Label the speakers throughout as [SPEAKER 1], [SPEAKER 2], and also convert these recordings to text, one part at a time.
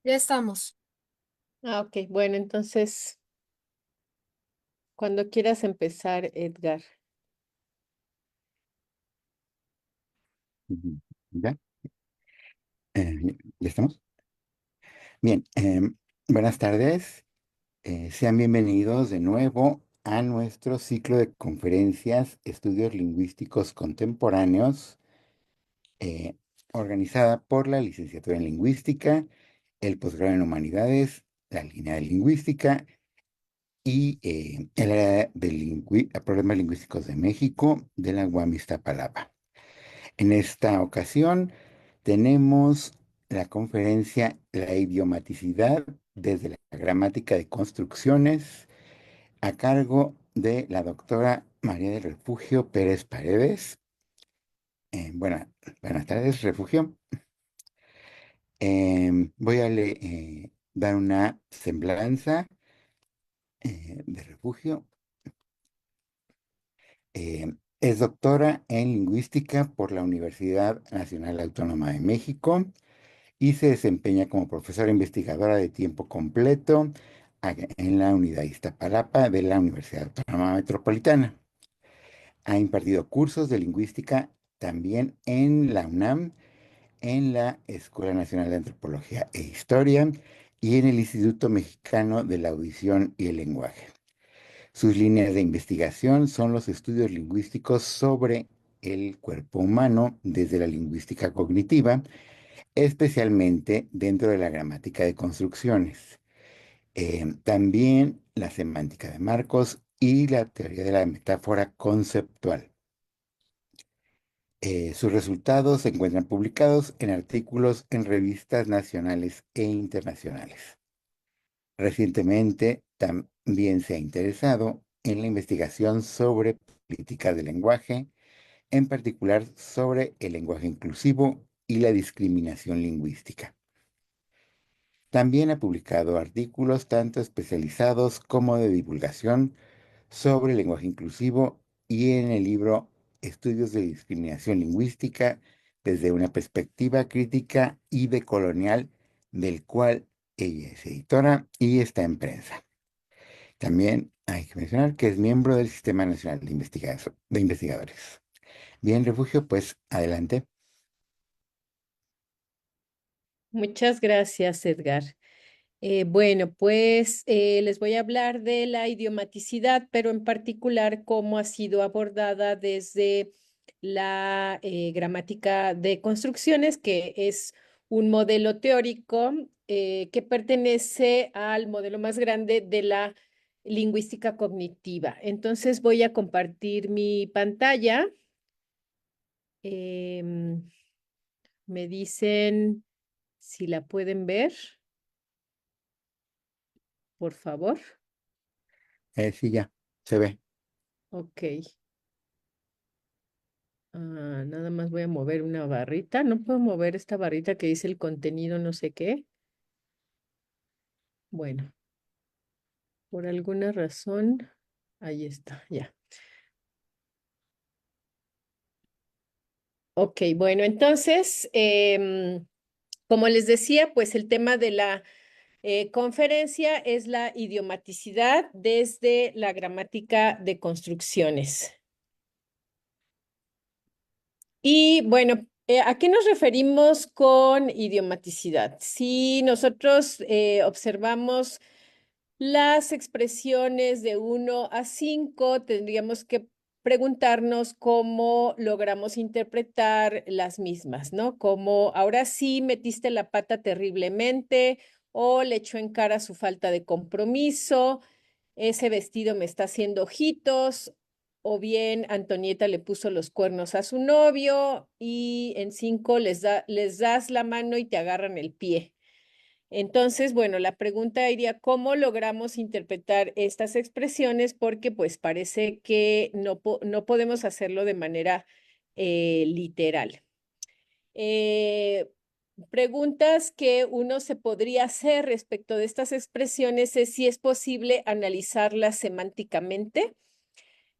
[SPEAKER 1] Ya estamos.
[SPEAKER 2] Ok, bueno, entonces, cuando quieras empezar, Edgar.
[SPEAKER 3] Ujú. ¿Ya? ¿Ya estamos? Bien, buenas tardes. Sean bienvenidos de nuevo a nuestro ciclo de conferencias Estudios Lingüísticos Contemporáneos, eh, organizada por la Licenciatura en Lingüística, el posgrado en Humanidades, la línea de Lingüística y el área de Problemas Lingüísticos de México de la UAM Iztapalapa. En esta ocasión tenemos la conferencia La idiomaticidad desde la gramática de construcciones a cargo de la doctora María del Refugio Pérez Paredes. Buenas tardes, Refugio. Voy a dar una semblanza de Refugio. Es doctora en lingüística por la Universidad Nacional Autónoma de México y se desempeña como profesora investigadora de tiempo completo en la Unidad Iztapalapa de la Universidad Autónoma Metropolitana. Ha impartido cursos de lingüística también en la UNAM, en la Escuela Nacional de Antropología e Historia y en el Instituto Mexicano de la Audición y el Lenguaje. Sus líneas de investigación son los estudios lingüísticos sobre el cuerpo humano desde la lingüística cognitiva, especialmente dentro de la gramática de construcciones. También la semántica de marcos y la teoría de la metáfora conceptual. Sus resultados se encuentran publicados en artículos en revistas nacionales e internacionales. Recientemente también se ha interesado en la investigación sobre política de lenguaje, en particular sobre el lenguaje inclusivo y la discriminación lingüística. También ha publicado artículos tanto especializados como de divulgación sobre el lenguaje inclusivo y en el libro Estudios de discriminación lingüística desde una perspectiva crítica y decolonial, del cual ella es editora y está en prensa. También hay que mencionar que es miembro del Sistema Nacional de Investigadores. Bien, Refugio, pues adelante.
[SPEAKER 2] Muchas gracias, Edgar. Bueno, pues les voy a hablar de la idiomaticidad, pero en particular cómo ha sido abordada desde la gramática de construcciones, que es un modelo teórico que pertenece al modelo más grande de la lingüística cognitiva. Entonces voy a compartir mi pantalla. Em, Me dicen si la pueden ver, por favor.
[SPEAKER 3] Sí, ya, se ve.
[SPEAKER 2] Ok. Nada más voy a mover una barrita. No puedo mover esta barrita que dice el contenido no sé qué. Bueno, por alguna razón, ahí está, ya. Ok, bueno, entonces, como les decía, pues el tema de la conferencia es la idiomaticidad desde la gramática de construcciones. Y bueno, ¿a qué nos referimos con idiomaticidad? Si nosotros observamos las expresiones de 1 a 5, tendríamos que preguntarnos cómo logramos interpretar las mismas, ¿no? Como ahora sí metiste la pata terriblemente o le echó en cara su falta de compromiso, ese vestido me está haciendo ojitos, o bien Antonieta le puso los cuernos a su novio y en 5 les das la mano y te agarran el pie. Entonces, bueno, la pregunta iría, ¿cómo logramos interpretar estas expresiones? Porque pues parece que no podemos hacerlo de manera literal. Eh, Preguntas que uno se podría hacer respecto de estas expresiones es si es posible analizarlas semánticamente.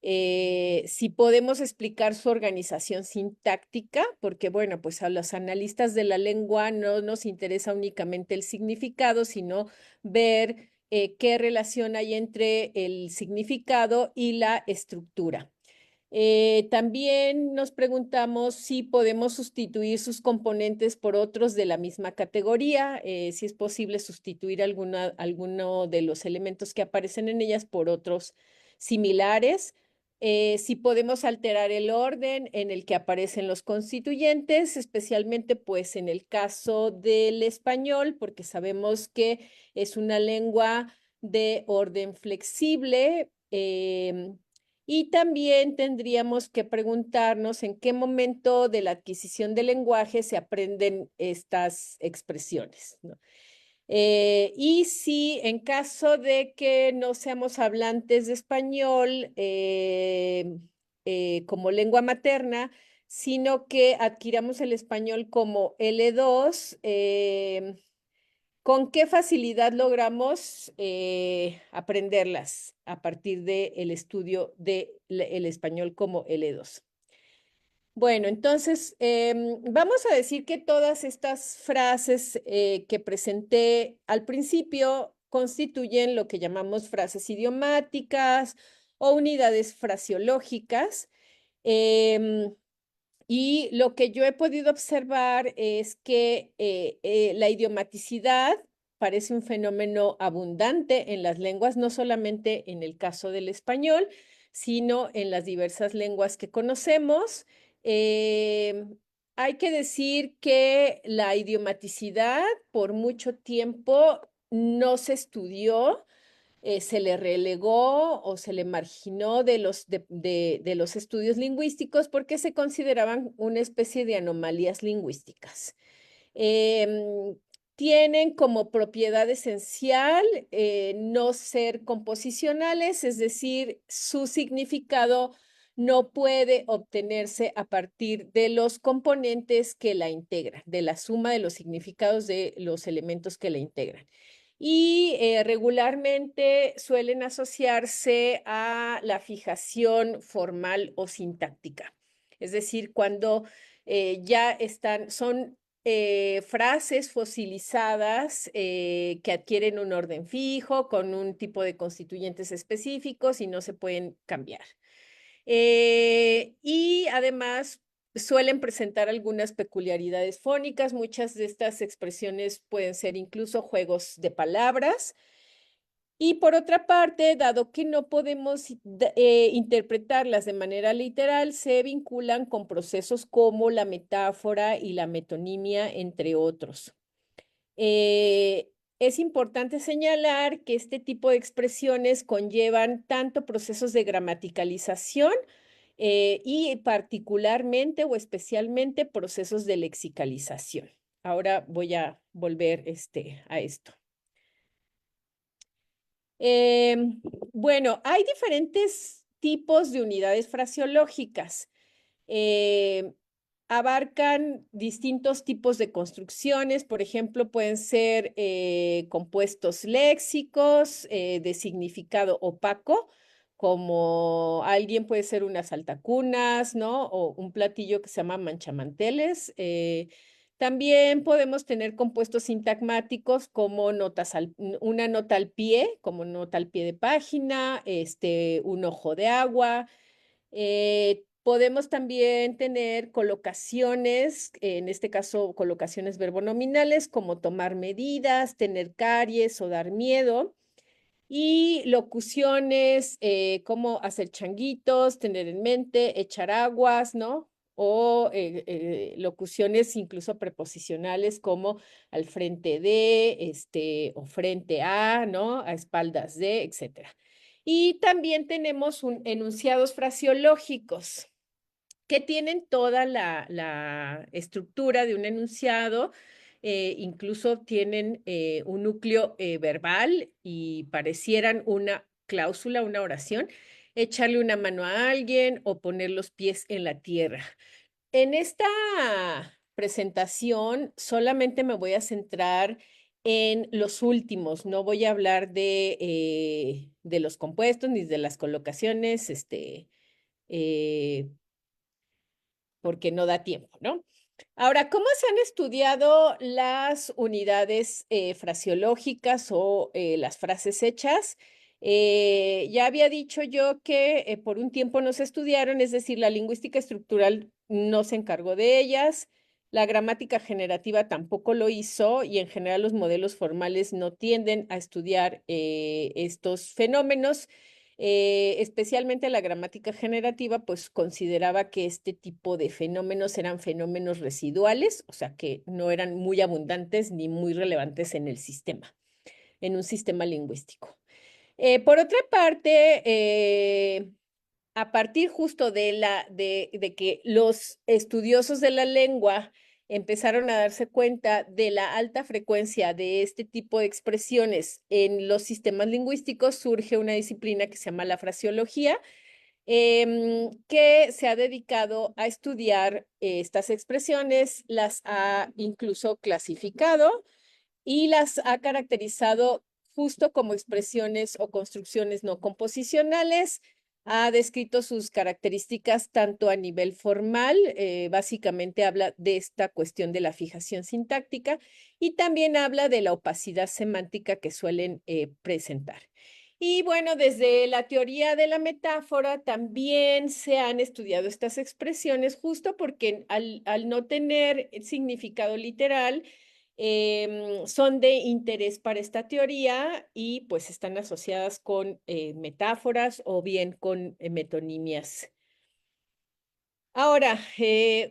[SPEAKER 2] Si podemos explicar su organización sintáctica, porque bueno, pues a los analistas de la lengua no nos interesa únicamente el significado, sino ver qué relación hay entre el significado y la estructura. También nos preguntamos si podemos sustituir sus componentes por otros de la misma categoría, si es posible sustituir alguno de los elementos que aparecen en ellas por otros similares, si podemos alterar el orden en el que aparecen los constituyentes, especialmente pues en el caso del español, porque sabemos que es una lengua de orden flexible. Y también tendríamos que preguntarnos en qué momento de la adquisición del lenguaje se aprenden estas expresiones, ¿no? Y si en caso de que no seamos hablantes de español como lengua materna, sino que adquiramos el español como L2, ¿con qué facilidad logramos aprenderlas a partir del estudio del español como L2? Bueno, entonces vamos a decir que todas estas frases que presenté al principio constituyen lo que llamamos frases idiomáticas o unidades fraseológicas. Em, y lo que yo he podido observar es que la idiomaticidad parece un fenómeno abundante en las lenguas, no solamente en el caso del español, sino en las diversas lenguas que conocemos. Eh, Hay que decir que la idiomaticidad por mucho tiempo no se estudió, se le relegó o se le marginó de los estudios lingüísticos porque se consideraban una especie de anomalías lingüísticas. Em, Tienen como propiedad esencial no ser composicionales, es decir, su significado no puede obtenerse a partir de los componentes que la integran, de la suma de los significados de los elementos que la integran. Y regularmente suelen asociarse a la fijación formal o sintáctica. Es decir, cuando ya son frases fosilizadas que adquieren un orden fijo con un tipo de constituyentes específicos y no se pueden cambiar. Y además suelen presentar algunas peculiaridades fónicas. Muchas de estas expresiones pueden ser incluso juegos de palabras. Y por otra parte, dado que no podemos interpretarlas de manera literal, se vinculan con procesos como la metáfora y la metonimia, entre otros. Es importante señalar que este tipo de expresiones conllevan tanto procesos de gramaticalización y particularmente o especialmente procesos de lexicalización. Ahora voy a volver a esto. Em, bueno, hay diferentes tipos de unidades fraseológicas. Em, Abarcan distintos tipos de construcciones, por ejemplo, pueden ser compuestos léxicos de significado opaco, como alguien puede ser unas altacunas, ¿no? O un platillo que se llama manchamanteles. También podemos tener compuestos sintagmáticos como una nota al pie, como nota al pie de página, un ojo de agua. Podemos también tener colocaciones, en este caso colocaciones verbonominales, como tomar medidas, tener caries o dar miedo. Y locuciones como hacer changuitos, tener en mente, echar aguas, ¿no? O locuciones incluso preposicionales como al frente de, o frente a, ¿no? A espaldas de, etcétera. Y también tenemos enunciados fraseológicos que tienen toda la estructura de un enunciado, incluso tienen un núcleo verbal y parecieran una cláusula, una oración, echarle una mano a alguien o poner los pies en la tierra. En esta presentación solamente me voy a centrar en los últimos. No voy a hablar de los compuestos ni de las colocaciones, eh, porque no da tiempo, ¿no? Ahora, ¿cómo se han estudiado las unidades fraseológicas o las frases hechas? Ya había dicho yo que por un tiempo no se estudiaron, es decir, la lingüística estructural no se encargó de ellas, la gramática generativa tampoco lo hizo y en general los modelos formales no tienden a estudiar estos fenómenos. Especialmente la gramática generativa, pues consideraba que este tipo de fenómenos eran fenómenos residuales, o sea, que no eran muy abundantes ni muy relevantes en el sistema, en un sistema lingüístico. Por otra parte, a partir justo de que los estudiosos de la lengua empezaron a darse cuenta de la alta frecuencia de este tipo de expresiones en los sistemas lingüísticos, surge una disciplina que se llama la fraseología, que se ha dedicado a estudiar estas expresiones, las ha incluso clasificado y las ha caracterizado justo como expresiones o construcciones no composicionales. Ha descrito sus características tanto a nivel formal, básicamente habla de esta cuestión de la fijación sintáctica y también habla de la opacidad semántica que suelen presentar. Y bueno, desde la teoría de la metáfora también se han estudiado estas expresiones justo porque al no tener significado literal, son de interés para esta teoría y pues están asociadas con metáforas o bien con metonimias. Ahora,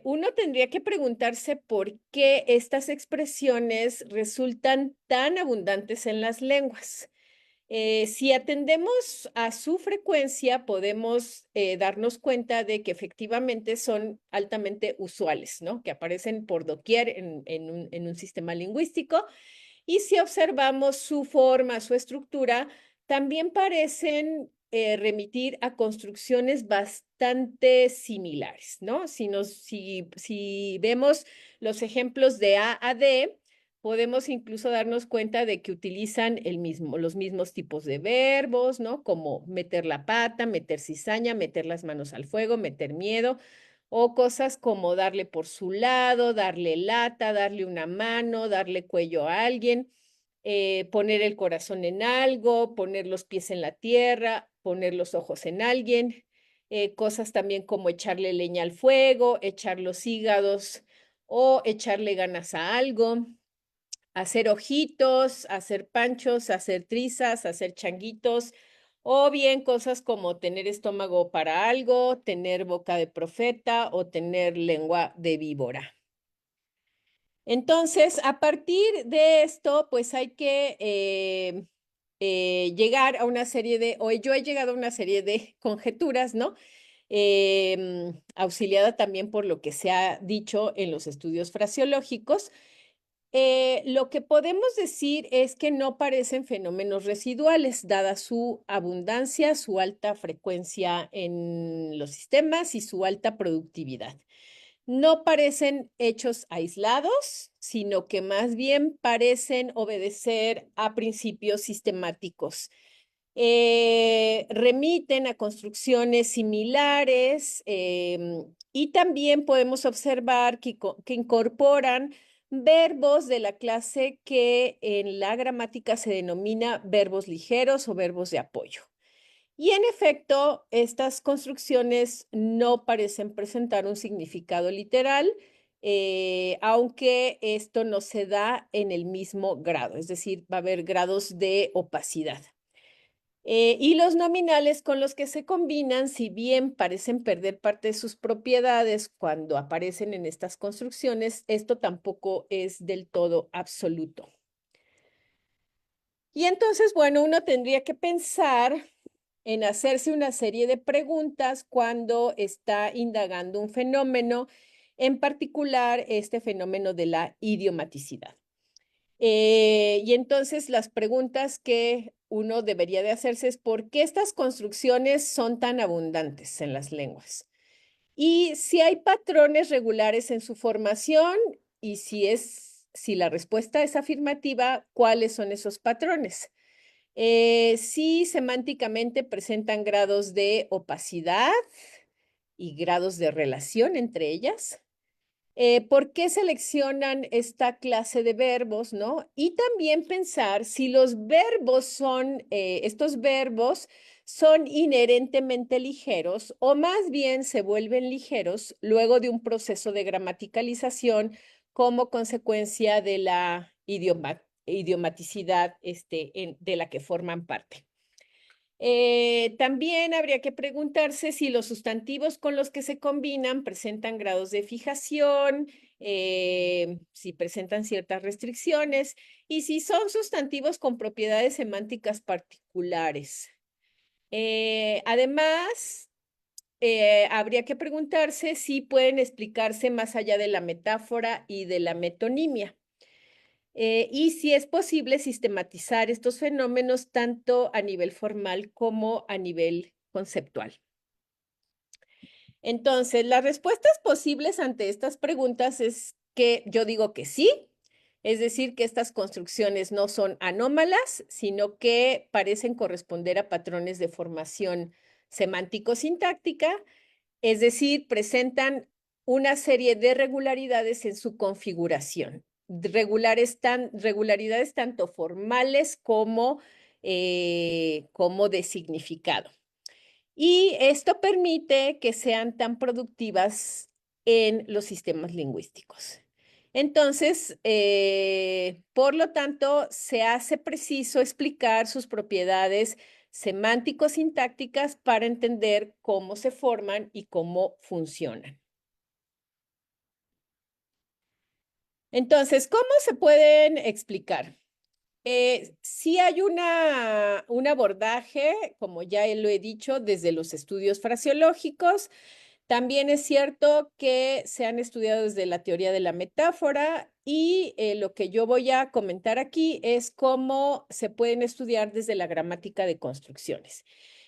[SPEAKER 2] uno tendría que preguntarse por qué estas expresiones resultan tan abundantes en las lenguas. Si atendemos a su frecuencia, podemos darnos cuenta de que efectivamente son altamente usuales, ¿no? Que aparecen por doquier en un sistema lingüístico. Y si observamos su forma, su estructura, también parecen remitir a construcciones bastante similares, ¿no? Si vemos los ejemplos de A a D, podemos incluso darnos cuenta de que utilizan los mismos tipos de verbos, ¿no? Como meter la pata, meter cizaña, meter las manos al fuego, meter miedo, o cosas como darle por su lado, darle lata, darle una mano, darle cuello a alguien, poner el corazón en algo, poner los pies en la tierra, poner los ojos en alguien, cosas también como echarle leña al fuego, echar los hígados o echarle ganas a algo, hacer ojitos, hacer panchos, hacer trizas, hacer changuitos, o bien cosas como tener estómago para algo, tener boca de profeta o tener lengua de víbora. Entonces, a partir de esto, pues hay que llegar a una serie o yo he llegado a una serie de conjeturas, ¿no? Auxiliada también por lo que se ha dicho en los estudios fraseológicos. Lo que podemos decir es que no parecen fenómenos residuales, dada su abundancia, su alta frecuencia en los sistemas y su alta productividad. No parecen hechos aislados, sino que más bien parecen obedecer a principios sistemáticos. Remiten a construcciones similares y también podemos observar que incorporan verbos de la clase que en la gramática se denomina verbos ligeros o verbos de apoyo. Y en efecto, estas construcciones no parecen presentar un significado literal, aunque esto no se da en el mismo grado, es decir, va a haber grados de opacidad. Y los nominales con los que se combinan, si bien parecen perder parte de sus propiedades cuando aparecen en estas construcciones, esto tampoco es del todo absoluto. Y entonces, bueno, uno tendría que pensar en hacerse una serie de preguntas cuando está indagando un fenómeno, en particular este fenómeno de la idiomaticidad. Y entonces las preguntas que uno debería de hacerse es ¿por qué estas construcciones son tan abundantes en las lenguas? Y si hay patrones regulares en su formación y si si la respuesta es afirmativa, ¿cuáles son esos patrones? Sí, semánticamente presentan grados de opacidad y grados de relación entre ellas. ¿Por qué seleccionan esta clase de verbos, no? Y también pensar si los verbos son, estos verbos son inherentemente ligeros o más bien se vuelven ligeros luego de un proceso de gramaticalización como consecuencia de la idiomaticidad de la que forman parte. También habría que preguntarse si los sustantivos con los que se combinan presentan grados de fijación, si presentan ciertas restricciones y si son sustantivos con propiedades semánticas particulares. Además, habría que preguntarse si pueden explicarse más allá de la metáfora y de la metonimia. Y si es posible sistematizar estos fenómenos tanto a nivel formal como a nivel conceptual. Entonces, las respuestas posibles ante estas preguntas es que yo digo que sí, es decir, que estas construcciones no son anómalas, sino que parecen corresponder a patrones de formación semántico-sintáctica, es decir, presentan una serie de regularidades en su configuración, regularidades tanto formales como de significado. Y esto permite que sean tan productivas en los sistemas lingüísticos. Entonces, por lo tanto, se hace preciso explicar sus propiedades semántico-sintácticas para entender cómo se forman y cómo funcionan. Entonces, ¿cómo se pueden explicar? Sí hay un abordaje, como ya lo he dicho, desde los estudios fraseológicos. También es cierto que se han estudiado desde la teoría de la metáfora y lo que yo voy a comentar aquí es cómo se pueden estudiar desde la gramática de construcciones.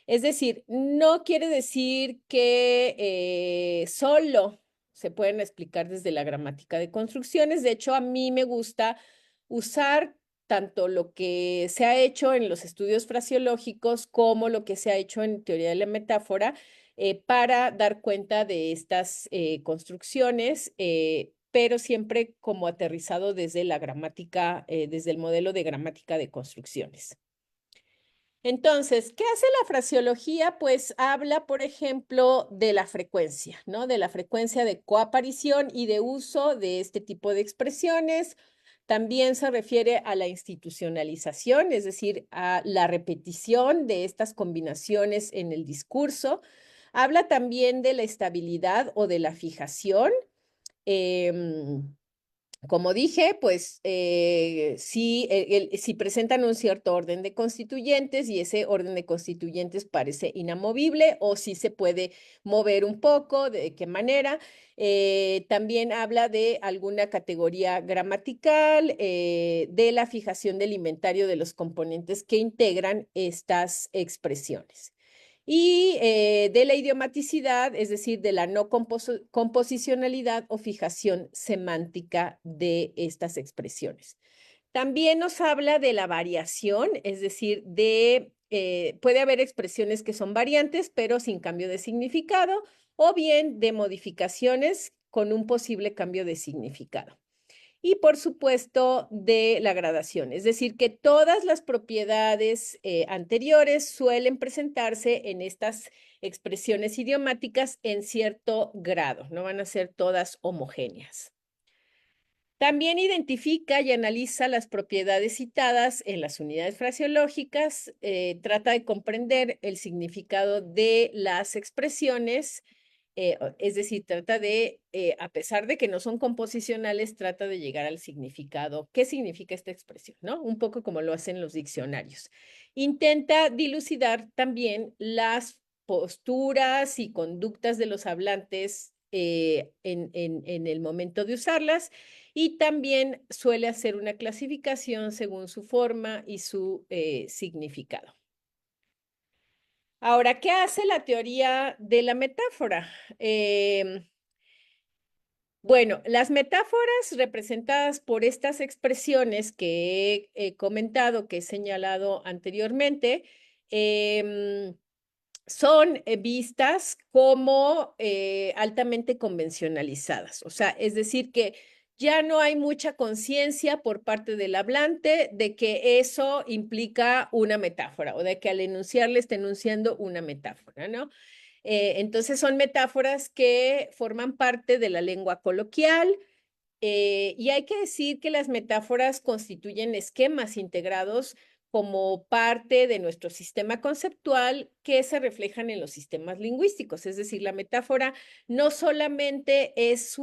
[SPEAKER 2] Es decir, no quiere decir que solo se pueden explicar desde la gramática de construcciones. De hecho, a mí me gusta usar tanto lo que se ha hecho en los estudios fraseológicos como lo que se ha hecho en teoría de la metáfora para dar cuenta de estas construcciones, pero siempre como aterrizado desde la gramática, desde el modelo de gramática de construcciones. Entonces, ¿qué hace la fraseología? Pues habla, por ejemplo, de la frecuencia, ¿no? De la frecuencia de coaparición y de uso de este tipo de expresiones. También se refiere a la institucionalización, es decir, a la repetición de estas combinaciones en el discurso. Habla también de la estabilidad o de la fijación. Como dije, pues si presentan un cierto orden de constituyentes y ese orden de constituyentes parece inamovible o si se puede mover un poco, de qué manera. También habla de alguna categoría gramatical, de la fijación del inventario de los componentes que integran estas expresiones y de la idiomaticidad, es decir, de la no composicionalidad o fijación semántica de estas expresiones. También nos habla de la variación, es decir, puede haber expresiones que son variantes, pero sin cambio de significado, o bien de modificaciones con un posible cambio de significado y por supuesto de la gradación, es decir, que todas las propiedades anteriores suelen presentarse en estas expresiones idiomáticas en cierto grado, no van a ser todas homogéneas. También identifica y analiza las propiedades citadas en las unidades fraseológicas, trata de comprender el significado de las expresiones, es decir, trata de, a pesar de que no son composicionales, trata de llegar al significado. ¿Qué significa esta expresión? ¿No? Un poco como lo hacen los diccionarios. Intenta dilucidar también las posturas y conductas de los hablantes en el momento de usarlas y también suele hacer una clasificación según su forma y su significado. Ahora, ¿qué hace la teoría de la metáfora? Bueno, las metáforas representadas por estas expresiones que he comentado, que he señalado anteriormente, em, son vistas como altamente convencionalizadas. O sea, es decir, que ya no hay mucha conciencia por parte del hablante de que eso implica una metáfora o de que al enunciarle está enunciando una metáfora, ¿no? Entonces son metáforas que forman parte de la lengua coloquial, y hay que decir que las metáforas constituyen esquemas integrados como parte de nuestro sistema conceptual que se reflejan en los sistemas lingüísticos. Es decir, la metáfora no solamente es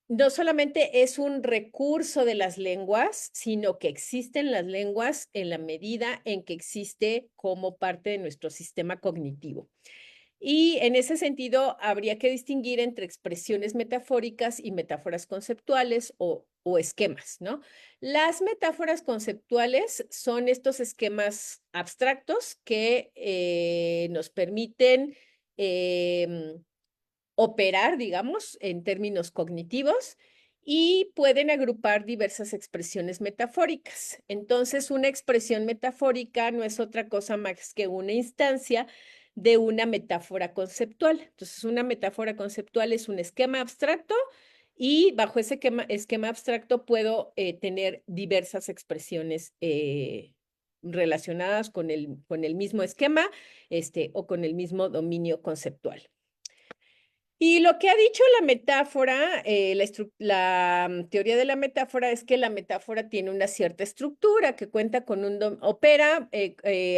[SPEAKER 2] no solamente es un recurso de las lenguas, sino que existen las lenguas en la medida en que existe como parte de nuestro sistema cognitivo. Y en ese sentido, habría que distinguir entre expresiones metafóricas y metáforas conceptuales o esquemas, ¿no? Las metáforas conceptuales son estos esquemas abstractos que nos permiten em, operar, digamos, en términos cognitivos y pueden agrupar diversas expresiones metafóricas. Entonces, una expresión metafórica no es otra cosa más que una instancia de una metáfora conceptual. Entonces, una metáfora conceptual es un esquema abstracto y bajo ese esquema abstracto puedo tener diversas expresiones relacionadas con el mismo esquema o con el mismo dominio conceptual. Y lo que ha dicho la metáfora, la teoría de la metáfora es que la metáfora tiene una cierta estructura que cuenta con opera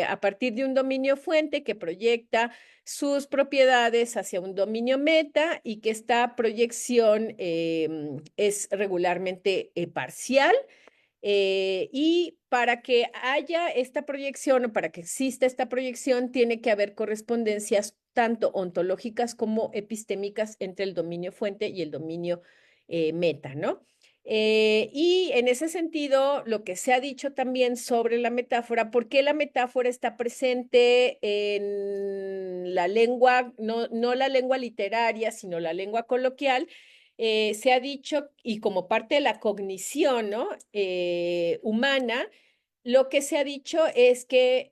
[SPEAKER 2] a partir de un dominio fuente que proyecta sus propiedades hacia un dominio meta y que esta proyección es regularmente parcial, y para que haya esta proyección o para que exista esta proyección, tiene que haber correspondencias tanto ontológicas como epistémicas entre el dominio fuente y el dominio meta, ¿no? Y en ese sentido, lo que se ha dicho también sobre la metáfora, ¿por qué la metáfora está presente en la lengua, no la lengua literaria, sino la lengua coloquial? Se ha dicho, y como parte de la cognición, ¿no? Humana, lo que se ha dicho es que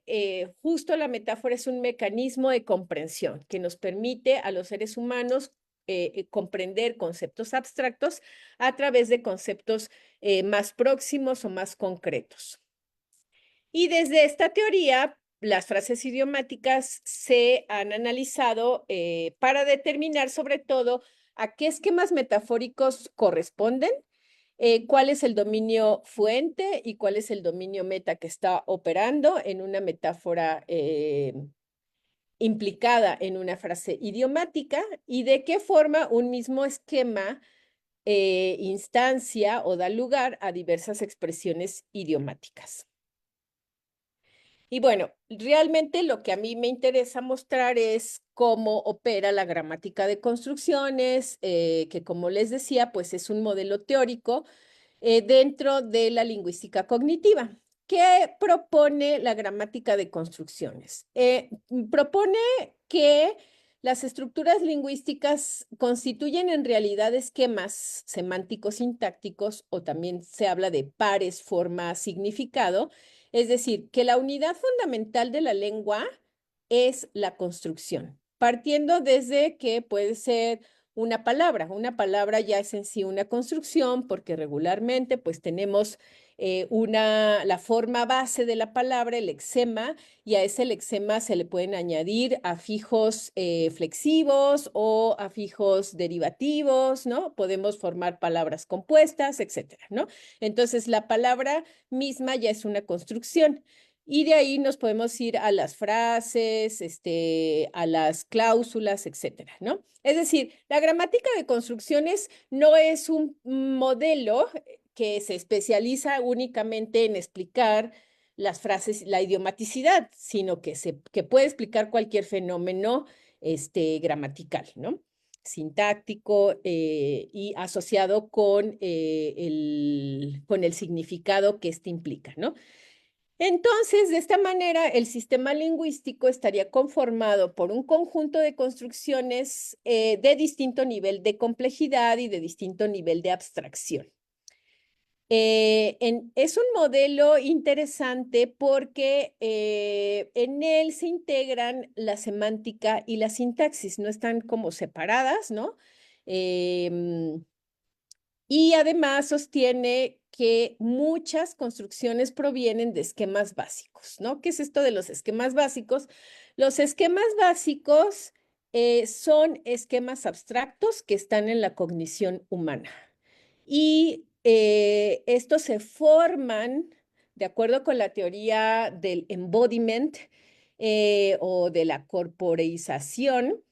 [SPEAKER 2] justo la metáfora es un mecanismo de comprensión que nos permite a los seres humanos comprender conceptos abstractos a través de conceptos más próximos o más concretos. Y desde esta teoría, las frases idiomáticas se han analizado para determinar sobre todo a qué esquemas metafóricos corresponden, cuál es el dominio fuente y cuál es el dominio meta que está operando en una metáfora implicada en una frase idiomática y de qué forma un mismo esquema instancia o da lugar a diversas expresiones idiomáticas. Y bueno, realmente lo que a mí me interesa mostrar es cómo opera la gramática de construcciones, que como les decía, pues es un modelo teórico dentro de la lingüística cognitiva. ¿Qué propone la gramática de construcciones? Propone que las estructuras lingüísticas constituyen en realidad esquemas semánticos sintácticos o también se habla de pares, forma, significado. Es decir, que la unidad fundamental de la lengua es la construcción, partiendo desde que puede ser una palabra. Una palabra ya es en sí una construcción porque regularmente pues tenemos la forma base de la palabra, el lexema, y a ese lexema se le pueden añadir afijos flexivos o afijos derivativos, ¿no? Podemos formar palabras compuestas, etcétera, ¿no? Entonces la palabra misma ya es una construcción. Y de ahí nos podemos ir a las frases, a las cláusulas, etcétera, ¿no? Es decir, la gramática de construcciones no es un modelo que se especializa únicamente en explicar las frases, la idiomaticidad, sino que puede explicar cualquier fenómeno gramatical, ¿no? Sintáctico y asociado con el significado que implica, ¿no? Entonces, de esta manera, el sistema lingüístico estaría conformado por un conjunto de construcciones de distinto nivel de complejidad y de distinto nivel de abstracción. Es un modelo interesante porque en él se integran la semántica y la sintaxis, no están como separadas, ¿no? Em, y además sostiene que muchas construcciones provienen de esquemas básicos, ¿no? ¿Qué es esto de los esquemas básicos? Los esquemas básicos son esquemas abstractos que están en la cognición humana. Y estos se forman de acuerdo con la teoría del embodiment o de la corporeización,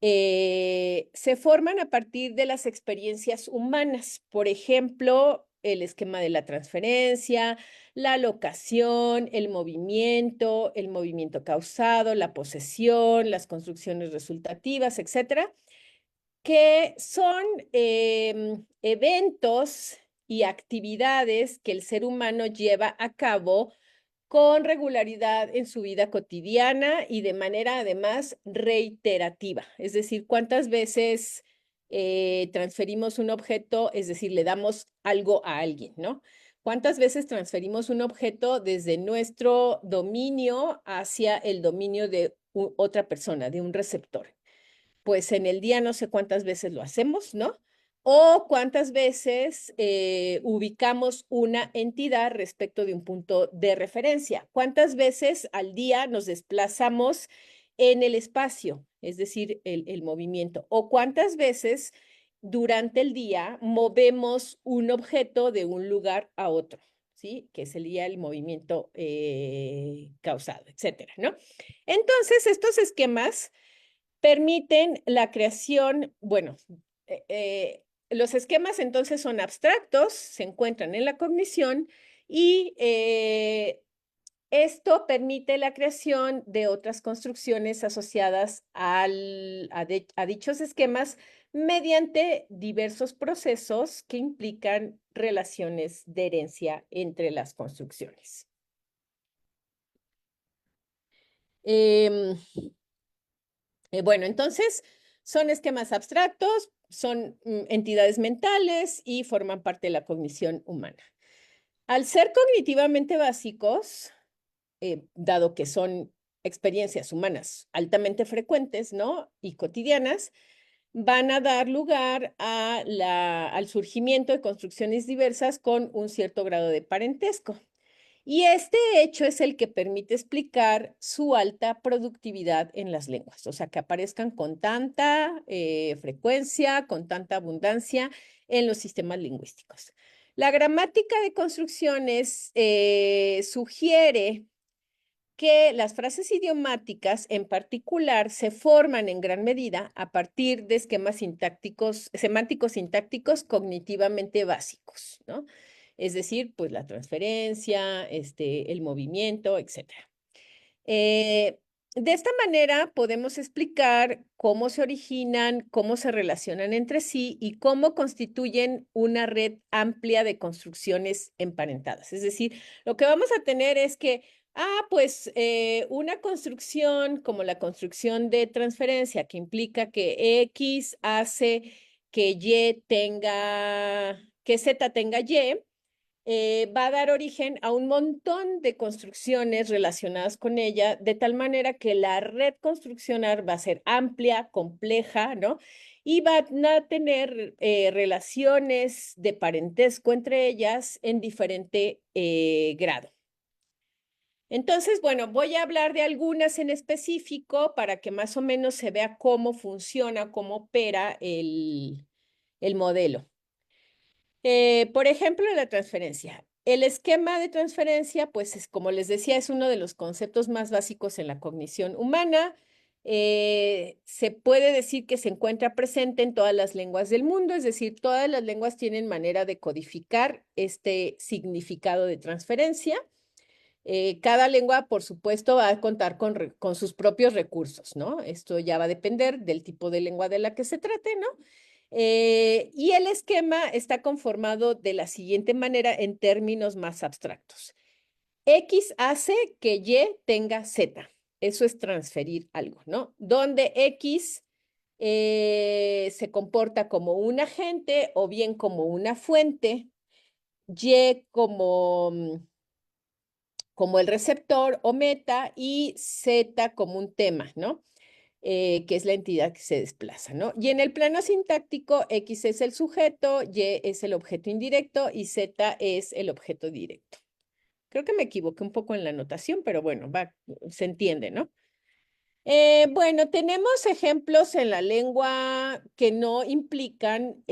[SPEAKER 2] se forman a partir de las experiencias humanas. Por ejemplo, el esquema de la transferencia, la locación, el movimiento causado, la posesión, las construcciones resultativas, etcétera, que son eventos y actividades que el ser humano lleva a cabo con regularidad en su vida cotidiana y de manera además reiterativa. Es decir, cuántas veces transferimos un objeto, es decir, le damos algo a alguien, ¿no? ¿Cuántas veces transferimos un objeto desde nuestro dominio hacia el dominio de otra persona, de un receptor? Pues en el día no sé cuántas veces lo hacemos, ¿no? O cuántas veces ubicamos una entidad respecto de un punto de referencia. ¿Cuántas veces al día nos desplazamos en el espacio, es decir, el movimiento? ¿O cuántas veces durante el día movemos un objeto de un lugar a otro? ¿Sí? Que sería el movimiento causado, etcétera, ¿no? Entonces, estos esquemas permiten la creación, bueno, los esquemas entonces son abstractos, se encuentran en la cognición y esto permite la creación de otras construcciones asociadas a dichos esquemas mediante diversos procesos que implican relaciones de herencia entre las construcciones. Em, bueno, entonces son esquemas abstractos, son entidades mentales y forman parte de la cognición humana. Al ser cognitivamente básicos, dado que son experiencias humanas altamente frecuentes, ¿no? Y cotidianas, van a dar lugar al surgimiento de construcciones diversas con un cierto grado de parentesco. Y este hecho es el que permite explicar su alta productividad en las lenguas, o sea, que aparezcan con tanta frecuencia, con tanta abundancia en los sistemas lingüísticos. La gramática de construcciones sugiere que las frases idiomáticas en particular se forman en gran medida a partir de esquemas sintácticos, semánticos sintácticos cognitivamente básicos, ¿no? Es decir, pues la transferencia, el movimiento, etcétera. De esta manera podemos explicar cómo se originan, cómo se relacionan entre sí y cómo constituyen una red amplia de construcciones emparentadas. Es decir, lo que vamos a tener es que, pues una construcción como la construcción de transferencia que implica que X hace que Y tenga, que Z tenga Y, va a dar origen a un montón de construcciones relacionadas con ella, de tal manera que la red construccional va a ser amplia, compleja, ¿no? Y van a tener relaciones de parentesco entre ellas en diferente grado. Entonces, bueno, voy a hablar de algunas en específico para que más o menos se vea cómo funciona, cómo opera el modelo. Por ejemplo, la transferencia. El esquema de transferencia, pues es, como les decía, es uno de los conceptos más básicos en la cognición humana. Se puede decir que se encuentra presente en todas las lenguas del mundo, es decir, todas las lenguas tienen manera de codificar este significado de transferencia. Cada lengua, por supuesto, va a contar con sus propios recursos, ¿no? Esto ya va a depender del tipo de lengua de la que se trate, ¿no? Y el esquema está conformado de la siguiente manera en términos más abstractos. X hace que Y tenga Z. Eso es transferir algo, ¿no? Donde X se comporta como un agente o bien como una fuente, Y como el receptor o meta y Z como un tema, ¿no? Que es la entidad que se desplaza, ¿no? Y en el plano sintáctico, X es el sujeto, Y es el objeto indirecto y Z es el objeto directo. Creo que me equivoqué un poco en la notación, pero bueno, se entiende, ¿no? Bueno, tenemos ejemplos en la lengua que no implican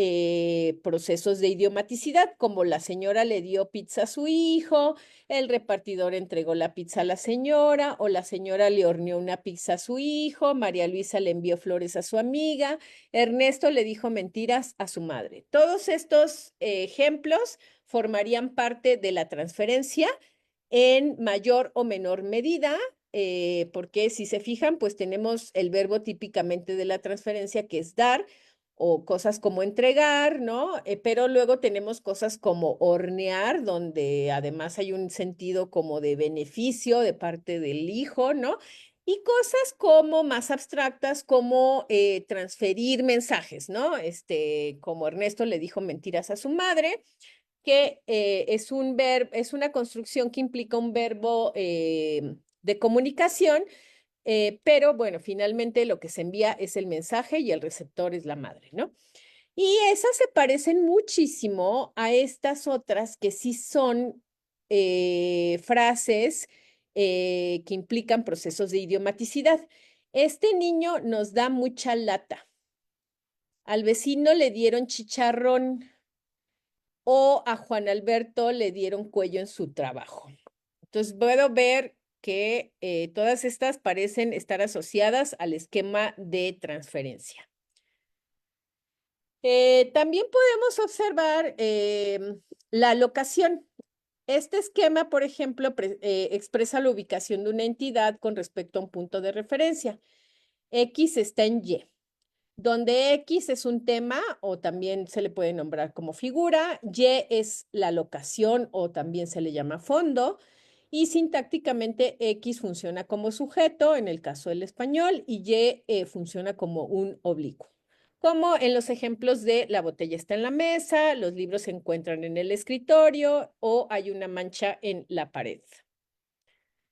[SPEAKER 2] procesos de idiomaticidad, como la señora le dio pizza a su hijo, el repartidor entregó la pizza a la señora, o la señora le horneó una pizza a su hijo, María Luisa le envió flores a su amiga, Ernesto le dijo mentiras a su madre. Todos estos ejemplos formarían parte de la transferencia en mayor o menor medida, porque si se fijan, pues tenemos el verbo típicamente de la transferencia que es dar o cosas como entregar, ¿no? Pero luego tenemos cosas como hornear, donde además hay un sentido como de beneficio de parte del hijo, ¿no? Y cosas como más abstractas, como transferir mensajes, ¿no? Como Ernesto le dijo mentiras a su madre, que es un verbo, es una construcción que implica un verbo de comunicación, pero bueno, finalmente lo que se envía es el mensaje y el receptor es la madre, ¿no? Y esas se parecen muchísimo a estas otras que sí son frases que implican procesos de idiomaticidad. Este niño nos da mucha lata. Al vecino le dieron chicharrón o a Juan Alberto le dieron cuello en su trabajo. Entonces, puedo ver que todas estas parecen estar asociadas al esquema de transferencia. También podemos observar la locación. Este esquema, por ejemplo, expresa la ubicación de una entidad con respecto a un punto de referencia. X está en Y, donde X es un tema o también se le puede nombrar como figura, Y es la locación o también se le llama fondo, y sintácticamente X funciona como sujeto en el caso del español y Y funciona como un oblicuo. Como en los ejemplos de la botella está en la mesa, los libros se encuentran en el escritorio o hay una mancha en la pared.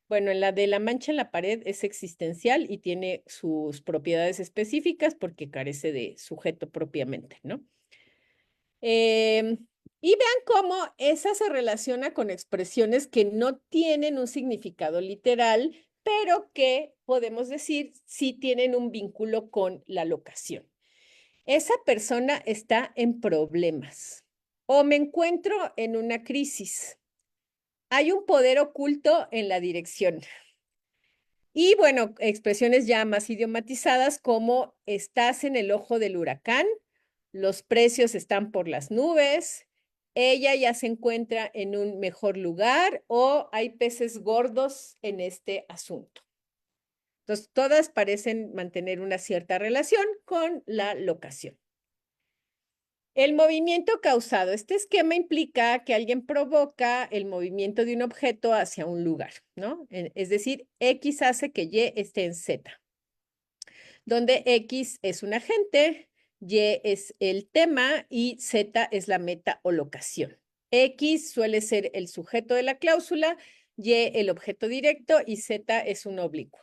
[SPEAKER 2] Bueno, en la de la mancha en la pared es existencial y tiene sus propiedades específicas porque carece de sujeto propiamente, ¿no? Y vean cómo esa se relaciona con expresiones que no tienen un significado literal, pero que podemos decir sí tienen un vínculo con la locación. Esa persona está en problemas o me encuentro en una crisis. Hay un poder oculto en la dirección. Y bueno, expresiones ya más idiomatizadas como estás en el ojo del huracán, los precios están por las nubes, ella ya se encuentra en un mejor lugar o hay peces gordos en este asunto. Entonces, todas parecen mantener una cierta relación con la locación. El movimiento causado. Este esquema implica que alguien provoca el movimiento de un objeto hacia un lugar, ¿no? Es decir, X hace que Y esté en Z, donde X es un agente, Y es el tema y Z es la meta o locación. X suele ser el sujeto de la cláusula, Y el objeto directo y Z es un oblicuo.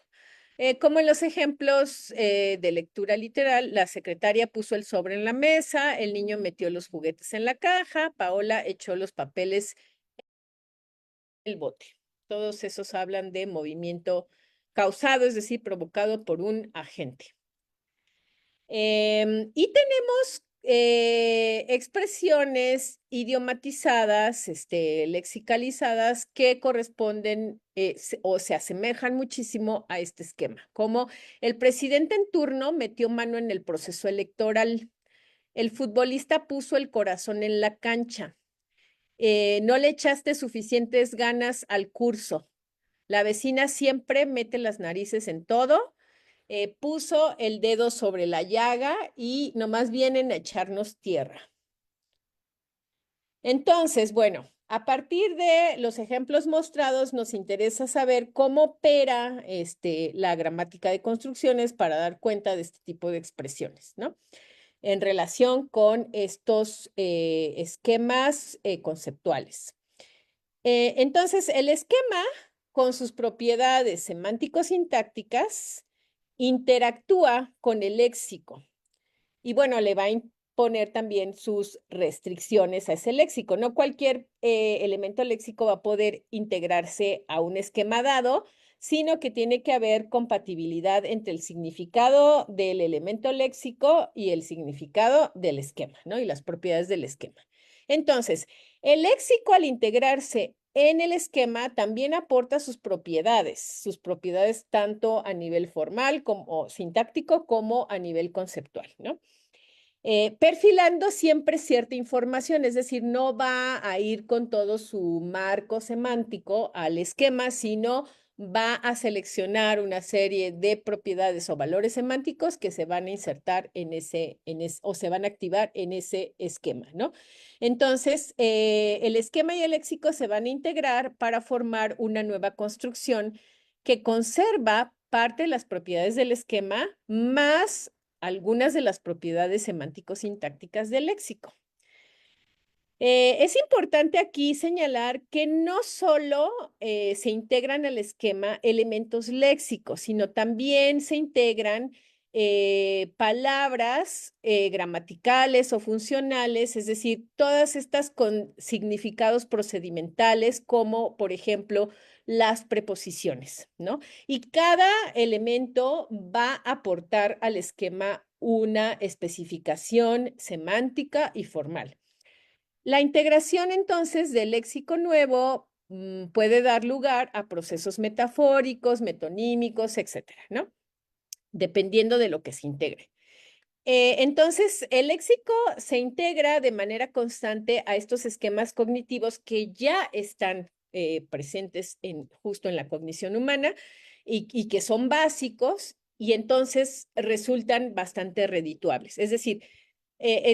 [SPEAKER 2] Como en los ejemplos de lectura literal, la secretaria puso el sobre en la mesa, el niño metió los juguetes en la caja, Paola echó los papeles en el bote. Todos esos hablan de movimiento causado, es decir, provocado por un agente. Y tenemos expresiones idiomatizadas, lexicalizadas, que corresponden o se asemejan muchísimo a este esquema, como el presidente en turno metió mano en el proceso electoral, el futbolista puso el corazón en la cancha, no le echaste suficientes ganas al curso, la vecina siempre mete las narices en todo, puso el dedo sobre la llaga y nomás vienen a echarnos tierra. Entonces, bueno, A partir de los ejemplos mostrados, nos interesa saber cómo opera la gramática de construcciones para dar cuenta de este tipo de expresiones, ¿no? En relación con estos esquemas conceptuales. Entonces, el esquema, con sus propiedades semántico-sintácticas, interactúa con el léxico y bueno, le va a imponer también sus restricciones a ese léxico. No cualquier elemento léxico va a poder integrarse a un esquema dado, sino que tiene que haber compatibilidad entre el significado del elemento léxico y el significado del esquema, ¿no? Y las propiedades del esquema. Entonces, el léxico al integrarse en el esquema también aporta sus propiedades tanto a nivel formal como sintáctico como a nivel conceptual, ¿no? Perfilando siempre cierta información, es decir, no va a ir con todo su marco semántico al esquema, sino va a seleccionar una serie de propiedades o valores semánticos que se van a insertar o se van a activar en ese esquema, ¿no? Entonces, el esquema y el léxico se van a integrar para formar una nueva construcción que conserva parte de las propiedades del esquema más algunas de las propiedades semántico-sintácticas del léxico. Es importante aquí señalar que no solo se integran al esquema elementos léxicos, sino también se integran palabras gramaticales o funcionales, es decir, todas estas con significados procedimentales, como por ejemplo las preposiciones, ¿no? Y cada elemento va a aportar al esquema una especificación semántica y formal. La integración entonces del léxico nuevo puede dar lugar a procesos metafóricos, metonímicos, etcétera, ¿no? Dependiendo de lo que se integre. Entonces, el léxico se integra de manera constante a estos esquemas cognitivos que ya están presentes justo en la cognición humana y que son básicos y entonces resultan bastante redituables. Es decir,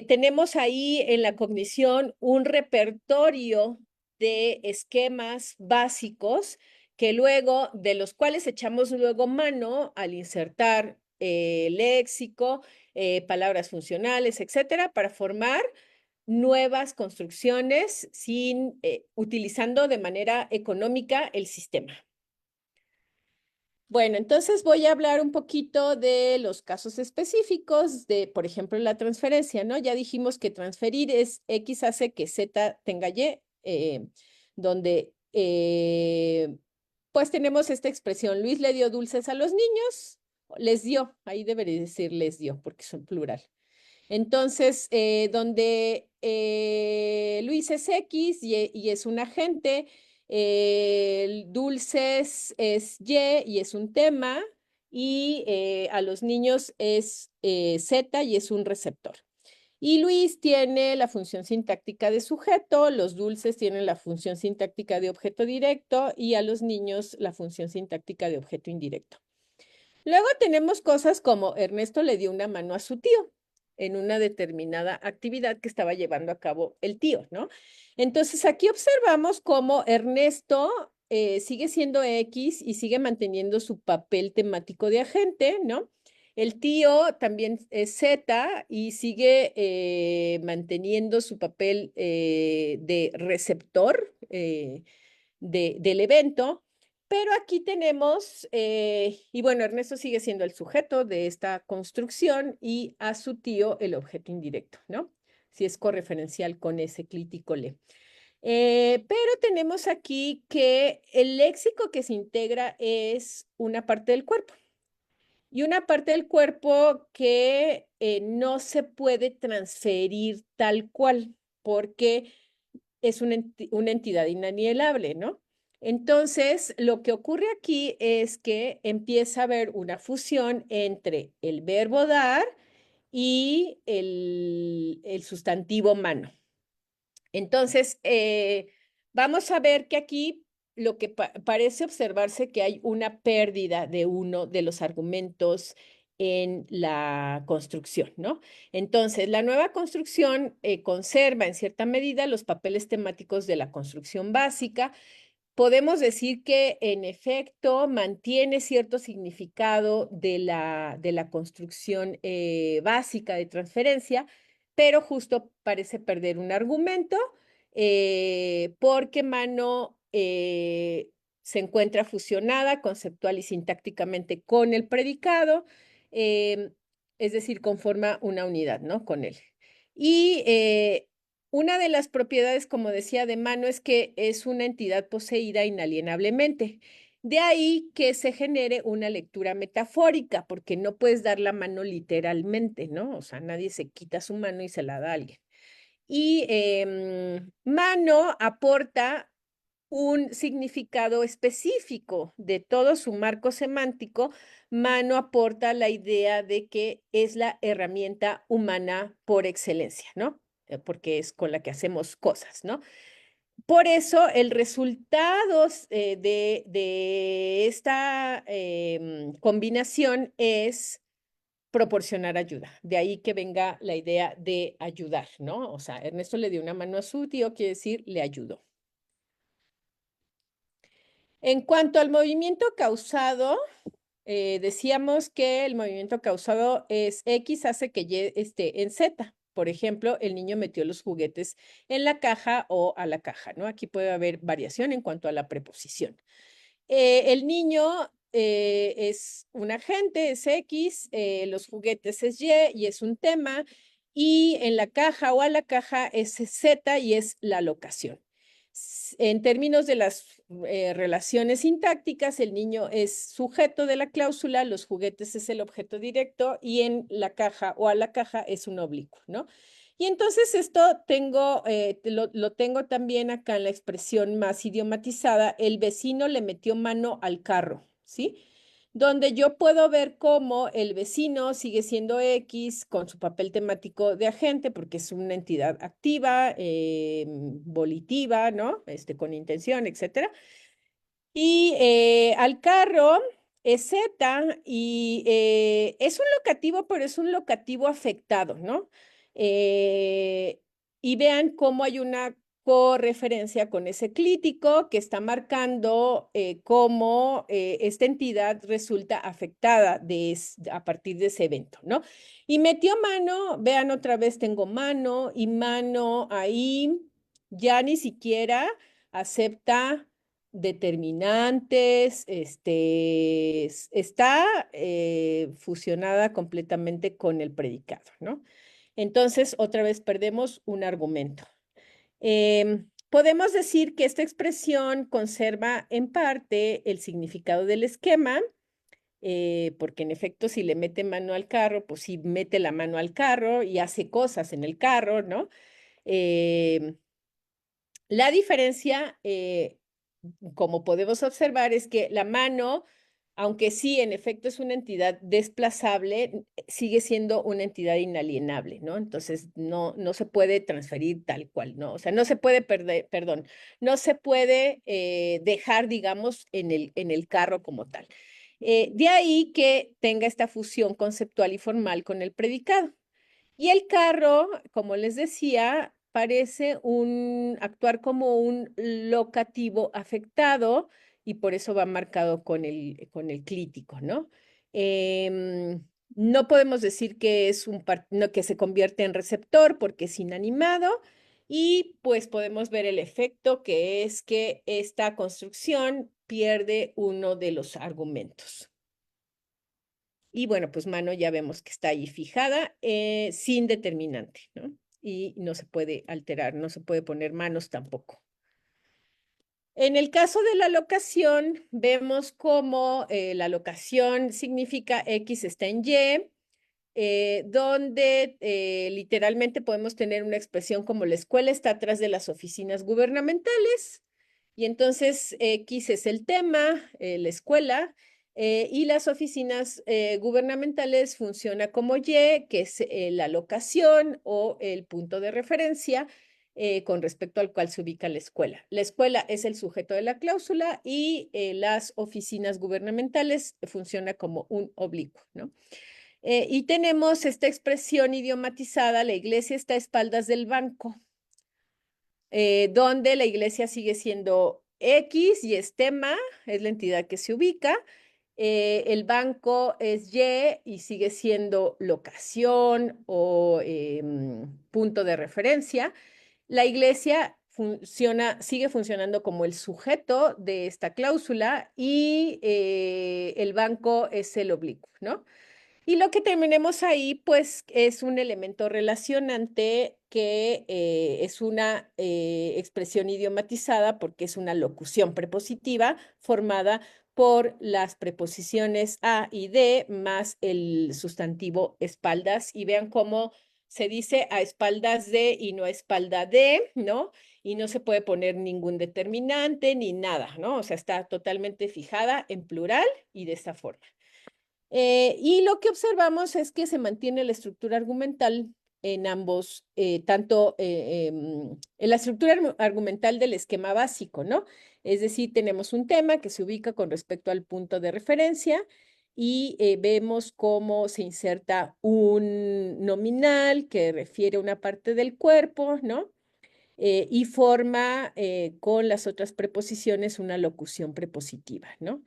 [SPEAKER 2] tenemos ahí en la cognición un repertorio de esquemas básicos que luego, de los cuales echamos luego mano al insertar léxico, palabras funcionales, etcétera, para formar nuevas construcciones utilizando de manera económica el sistema. Bueno, entonces voy a hablar un poquito de los casos específicos de, por ejemplo, la transferencia, ¿no? Ya dijimos que transferir es X hace que Z tenga Y, donde pues tenemos esta expresión, Luis le dio dulces a los niños, les dio, ahí debería decir les dio porque son plural. Entonces, donde Luis es X y es un agente, el dulces es Y es un tema, y a los niños es Z y es un receptor. Y Luis tiene la función sintáctica de sujeto, los dulces tienen la función sintáctica de objeto directo y a los niños la función sintáctica de objeto indirecto. Luego tenemos cosas como Ernesto le dio una mano a su tío en una determinada actividad que estaba llevando a cabo el tío, ¿no? Entonces aquí observamos cómo Ernesto sigue siendo X y sigue manteniendo su papel temático de agente, ¿no? El tío también es Z y sigue manteniendo su papel de receptor del evento. Pero aquí tenemos, y bueno, Ernesto sigue siendo el sujeto de esta construcción y a su tío el objeto indirecto, ¿no? Si es correferencial con ese clítico le. Pero tenemos aquí que el léxico que se integra es una parte del cuerpo y una parte del cuerpo que no se puede transferir tal cual porque es una entidad inalienable, ¿no? Entonces, lo que ocurre aquí es que empieza a haber una fusión entre el verbo dar y el sustantivo mano. Entonces, vamos a ver que aquí lo que parece observarse que hay una pérdida de uno de los argumentos en la construcción, ¿no? Entonces, la nueva construcción conserva en cierta medida los papeles temáticos de la construcción básica. Podemos decir que en efecto mantiene cierto significado de la construcción básica de transferencia, pero justo parece perder un argumento porque Mano se encuentra fusionada conceptual y sintácticamente con el predicado, eh, es decir, conforma una unidad, ¿no? Con él. Y una de las propiedades, como decía, de Mano es que es una entidad poseída inalienablemente. De ahí que se genere una lectura metafórica, porque no puedes dar la mano literalmente, ¿no? O sea, nadie se quita su mano y se la da a alguien. Y mano aporta un significado específico de todo su marco semántico. Mano aporta la idea de que es la herramienta humana por excelencia, ¿no? Porque es con la que hacemos cosas, ¿no? Por eso el resultado de esta combinación es proporcionar ayuda. De ahí que venga la idea de ayudar, ¿no? O sea, Ernesto le dio una mano a su tío, quiere decir, le ayudó. En cuanto al movimiento causado, decíamos que el movimiento causado es X hace que Y esté en Z. Por ejemplo, el niño metió los juguetes en la caja o a la caja, ¿no? Aquí puede haber variación en cuanto a la preposición. El niño es un agente, es X, los juguetes es Y es un tema, y en la caja o a la caja es Z y es la locación. En términos de las relaciones sintácticas, el niño es sujeto de la cláusula, los juguetes es el objeto directo y en la caja o a la caja es un oblicuo, ¿no? Y entonces esto lo tengo también acá en la expresión más idiomatizada, el vecino le metió mano al carro, ¿sí? Donde yo puedo ver cómo el vecino sigue siendo X con su papel temático de agente, porque es una entidad activa, volitiva, ¿no? Con intención, etcétera. Y al carro es Z y es un locativo, pero es un locativo afectado, ¿no? Eh, y vean cómo hay una correferencia con ese clítico que está marcando cómo esta entidad resulta afectada a partir de ese evento, ¿no? Y metió mano, vean otra vez, tengo mano y mano ahí, ya ni siquiera acepta determinantes, está fusionada completamente con el predicado, ¿no? Entonces, otra vez perdemos un argumento. Podemos decir que esta expresión conserva en parte el significado del esquema, porque en efecto, si le mete mano al carro, pues sí mete la mano al carro y hace cosas en el carro, ¿no? Eh, la diferencia, como podemos observar, es que la mano, aunque sí, en efecto es una entidad desplazable, sigue siendo una entidad inalienable, ¿no? Entonces, no se puede transferir tal cual, ¿no? O sea, no se puede perder, perdón, no se puede dejar, digamos, en el carro como tal. De ahí que tenga esta fusión conceptual y formal con el predicado. Y el carro, como les decía, parece actuar como un locativo afectado y por eso va marcado con el clítico, ¿no? No podemos decir que no, que se convierte en receptor porque es inanimado y pues podemos ver el efecto que es que esta construcción pierde uno de los argumentos. Y bueno, pues mano ya vemos que está ahí fijada sin determinante, ¿no? Y no se puede alterar, no se puede poner manos tampoco. En el caso de la locación, vemos cómo la locación significa X está en Y, donde literalmente podemos tener una expresión como la escuela está atrás de las oficinas gubernamentales, y entonces X es el tema, la escuela, y las oficinas gubernamentales funciona como Y, que es la locación o el punto de referencia con respecto al cual se ubica la escuela. La escuela es el sujeto de la cláusula y las oficinas gubernamentales funciona como un oblicuo, ¿no? Y tenemos esta expresión idiomatizada: la iglesia está a espaldas del banco, donde la iglesia sigue siendo X y es tema, es la entidad que se ubica. El banco es Y sigue siendo locación o punto de referencia. La iglesia sigue funcionando como el sujeto de esta cláusula y el banco es el oblicuo, ¿no? Y lo que tenemos ahí, pues, es un elemento relacionante que es una expresión idiomatizada porque es una locución prepositiva formada por las preposiciones a y de más el sustantivo espaldas. Y vean cómo se dice a espaldas de y no a espalda de, ¿no? Y no se puede poner ningún determinante ni nada, ¿no? O sea, está totalmente fijada en plural y de esta forma. Y lo que observamos es que se mantiene la estructura argumental en ambos, tanto en la estructura argumental del esquema básico, ¿no? Es decir, tenemos un tema que se ubica con respecto al punto de referencia y vemos cómo se inserta un nominal que refiere a una parte del cuerpo, ¿no? Y forma con las otras preposiciones una locución prepositiva, ¿no?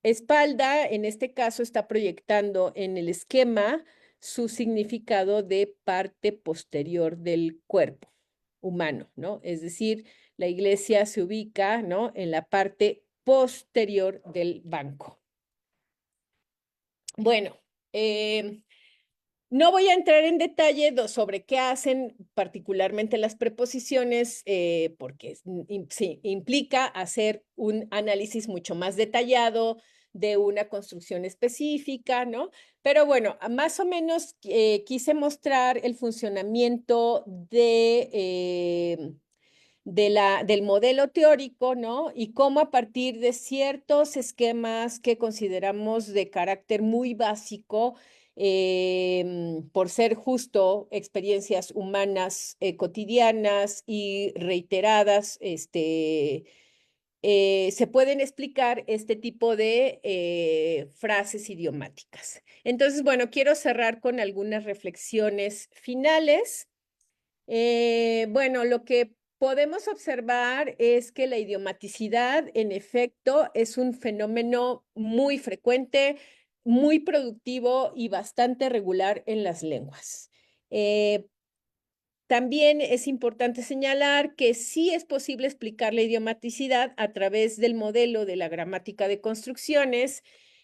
[SPEAKER 2] Espalda, en este caso, está proyectando en el esquema su significado de parte posterior del cuerpo humano, ¿no? Es decir, la iglesia se ubica, ¿no?, en la parte posterior del banco. Bueno, no voy a entrar en detalle sobre qué hacen particularmente las preposiciones, porque sí, implica hacer un análisis mucho más detallado de una construcción específica, ¿no? Pero bueno, más o menos quise mostrar el funcionamiento del modelo teórico, ¿no? Y cómo a partir de ciertos esquemas que consideramos de carácter muy básico, por ser justo experiencias humanas cotidianas y reiteradas, se pueden explicar este tipo de frases idiomáticas. Entonces, bueno, quiero cerrar con algunas reflexiones finales. Bueno, lo que podemos observar es que la idiomaticidad, en efecto, es un fenómeno muy frecuente, muy productivo y bastante regular en las lenguas. También es importante señalar que sí es posible explicar la idiomaticidad a través del modelo de la gramática de construcciones,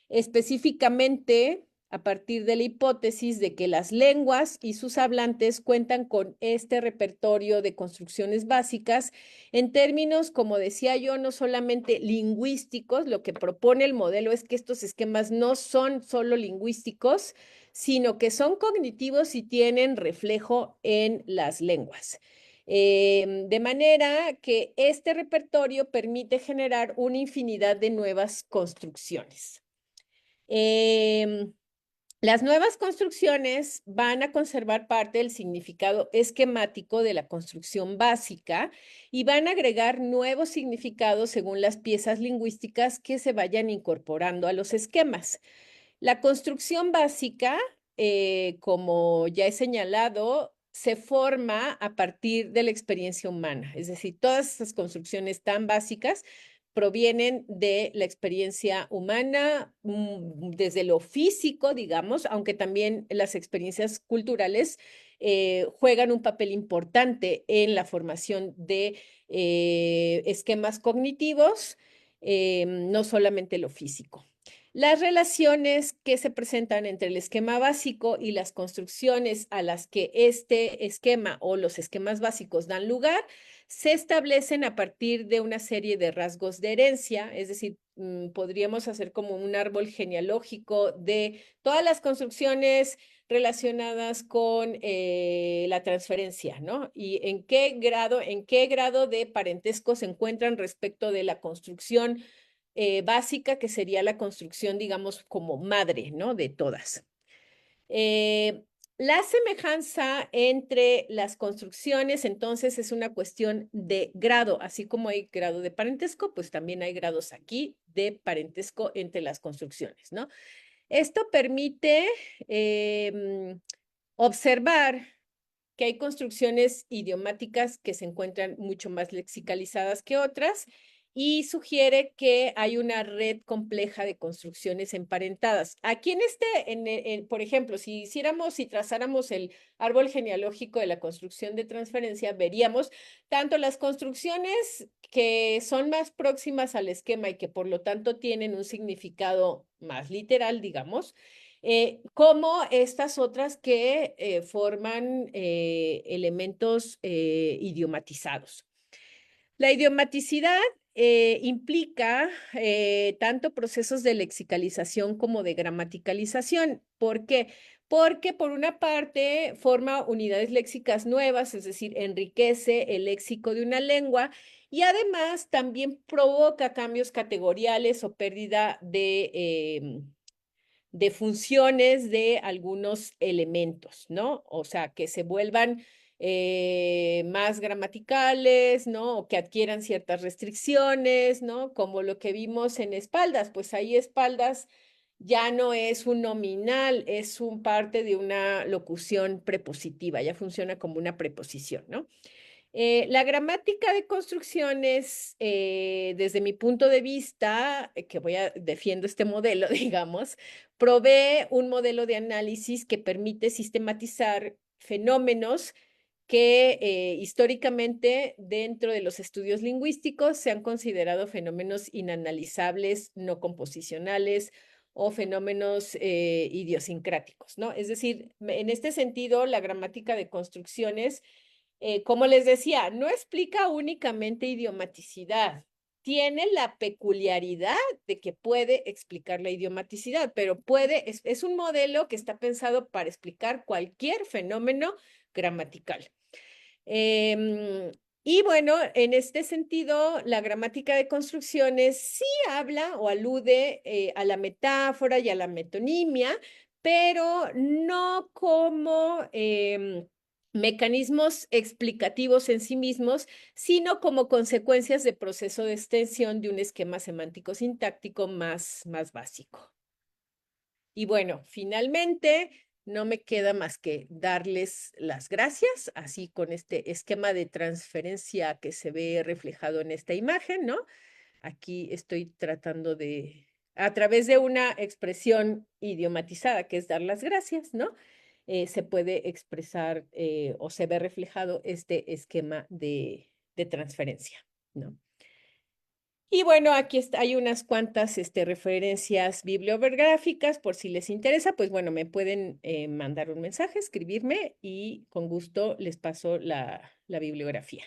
[SPEAKER 2] específicamente a partir de la hipótesis de que las lenguas y sus hablantes cuentan con este repertorio de construcciones básicas en términos, como decía yo, no solamente lingüísticos. Lo que propone el modelo es que estos esquemas no son solo lingüísticos, sino que son cognitivos y tienen reflejo en las lenguas. De manera que este repertorio permite generar una infinidad de nuevas construcciones. Las nuevas construcciones van a conservar parte del significado esquemático de la construcción básica y van a agregar nuevos significados según las piezas lingüísticas que se vayan incorporando a los esquemas. La construcción básica, como ya he señalado, se forma a partir de la experiencia humana. Es decir, todas esas construcciones tan básicas provienen de la experiencia humana, desde lo físico, digamos, aunque también las experiencias culturales juegan un papel importante en la formación de esquemas cognitivos, no solamente lo físico. Las relaciones que se presentan entre el esquema básico y las construcciones a las que este esquema o los esquemas básicos dan lugar se establecen a partir de una serie de rasgos de herencia. Es decir, podríamos hacer como un árbol genealógico de todas las construcciones relacionadas con la transferencia, ¿no? Y en qué grado de parentesco se encuentran respecto de la construcción básica, que sería la construcción, digamos, como madre, ¿no?, de todas. La semejanza entre las construcciones, entonces, es una cuestión de grado. Así como hay grado de parentesco, pues también hay grados aquí de parentesco entre las construcciones, ¿no? Esto permite observar que hay construcciones idiomáticas que se encuentran mucho más lexicalizadas que otras y sugiere que hay una red compleja de construcciones emparentadas. Aquí por ejemplo, si trazáramos el árbol genealógico de la construcción de transferencia, veríamos tanto las construcciones que son más próximas al esquema y que por lo tanto tienen un significado más literal, digamos, como estas otras que forman elementos idiomatizados. La idiomaticidad implica tanto procesos de lexicalización como de gramaticalización. ¿Por qué? Porque por una parte forma unidades léxicas nuevas, es decir, enriquece el léxico de una lengua y además también provoca cambios categoriales o pérdida de funciones de algunos elementos, ¿no? O sea, que se vuelvan más gramaticales, ¿no? O que adquieran ciertas restricciones, ¿no? Como lo que vimos en espaldas, pues ahí espaldas ya no es un nominal, es un parte de una locución prepositiva, ya funciona como una preposición, ¿no? La gramática de construcciones, desde mi punto de vista, defiendo este modelo, digamos, provee un modelo de análisis que permite sistematizar fenómenos que históricamente dentro de los estudios lingüísticos se han considerado fenómenos inanalizables, no composicionales o fenómenos idiosincráticos, ¿no? Es decir, en este sentido, la gramática de construcciones como les decía, no explica únicamente idiomaticidad, tiene la peculiaridad de que puede explicar la idiomaticidad, pero es un modelo que está pensado para explicar cualquier fenómeno gramatical. Em, y bueno, en este sentido, la gramática de construcciones sí habla o alude a la metáfora y a la metonimia, pero no como mecanismos explicativos en sí mismos, sino como consecuencias de proceso de extensión de un esquema semántico sintáctico más básico. Y bueno, finalmente, no me queda más que darles las gracias, así con este esquema de transferencia que se ve reflejado en esta imagen, ¿no? Aquí estoy tratando a través de una expresión idiomatizada, que es dar las gracias, ¿no? Se puede expresar o se ve reflejado este esquema de transferencia, ¿no? Y bueno, hay unas cuantas referencias bibliográficas por si les interesa, pues bueno, me pueden mandar un mensaje, escribirme y con gusto les paso la bibliografía.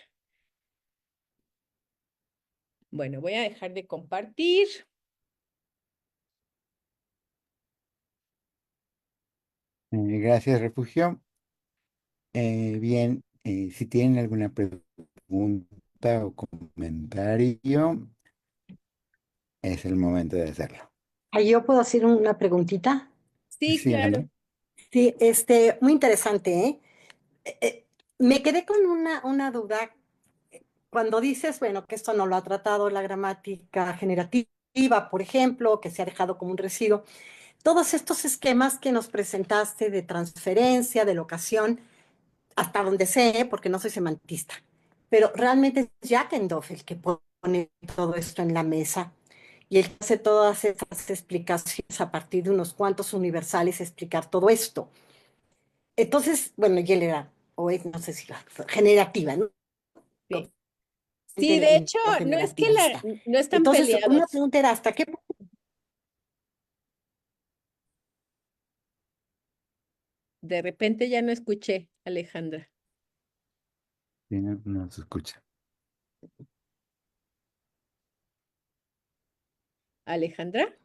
[SPEAKER 2] Bueno, voy a dejar de compartir.
[SPEAKER 3] Gracias, Refugio. Bien, si tienen alguna pregunta o comentario, es el momento de hacerlo.
[SPEAKER 1] Ahí yo puedo hacer una preguntita.
[SPEAKER 2] Sí,
[SPEAKER 3] Sí,
[SPEAKER 2] claro.
[SPEAKER 3] Alejandra.
[SPEAKER 1] Sí, muy interesante, ¿eh? Eh, eh, Me quedé con una duda cuando dices, bueno, que esto no lo ha tratado la gramática generativa, por ejemplo, que se ha dejado como un residuo. Todos estos esquemas que nos presentaste de transferencia, de locación, hasta donde sé, porque no soy semantista, pero realmente es Jackendorf el que pone todo esto en la mesa y él hace todas esas explicaciones a partir de unos cuantos universales explicar todo esto. Entonces, bueno, y él era, o es, no sé si la generativa, ¿no?
[SPEAKER 2] Sí. Sí, de hecho, no es que
[SPEAKER 1] Generativista.
[SPEAKER 2] no están
[SPEAKER 1] Entonces, una
[SPEAKER 2] peleados.
[SPEAKER 1] pregunta era, ¿hasta qué
[SPEAKER 2] De repente ya no escuché, Alejandra.
[SPEAKER 3] Sí, no, no se escucha.
[SPEAKER 2] ¿Alejandra?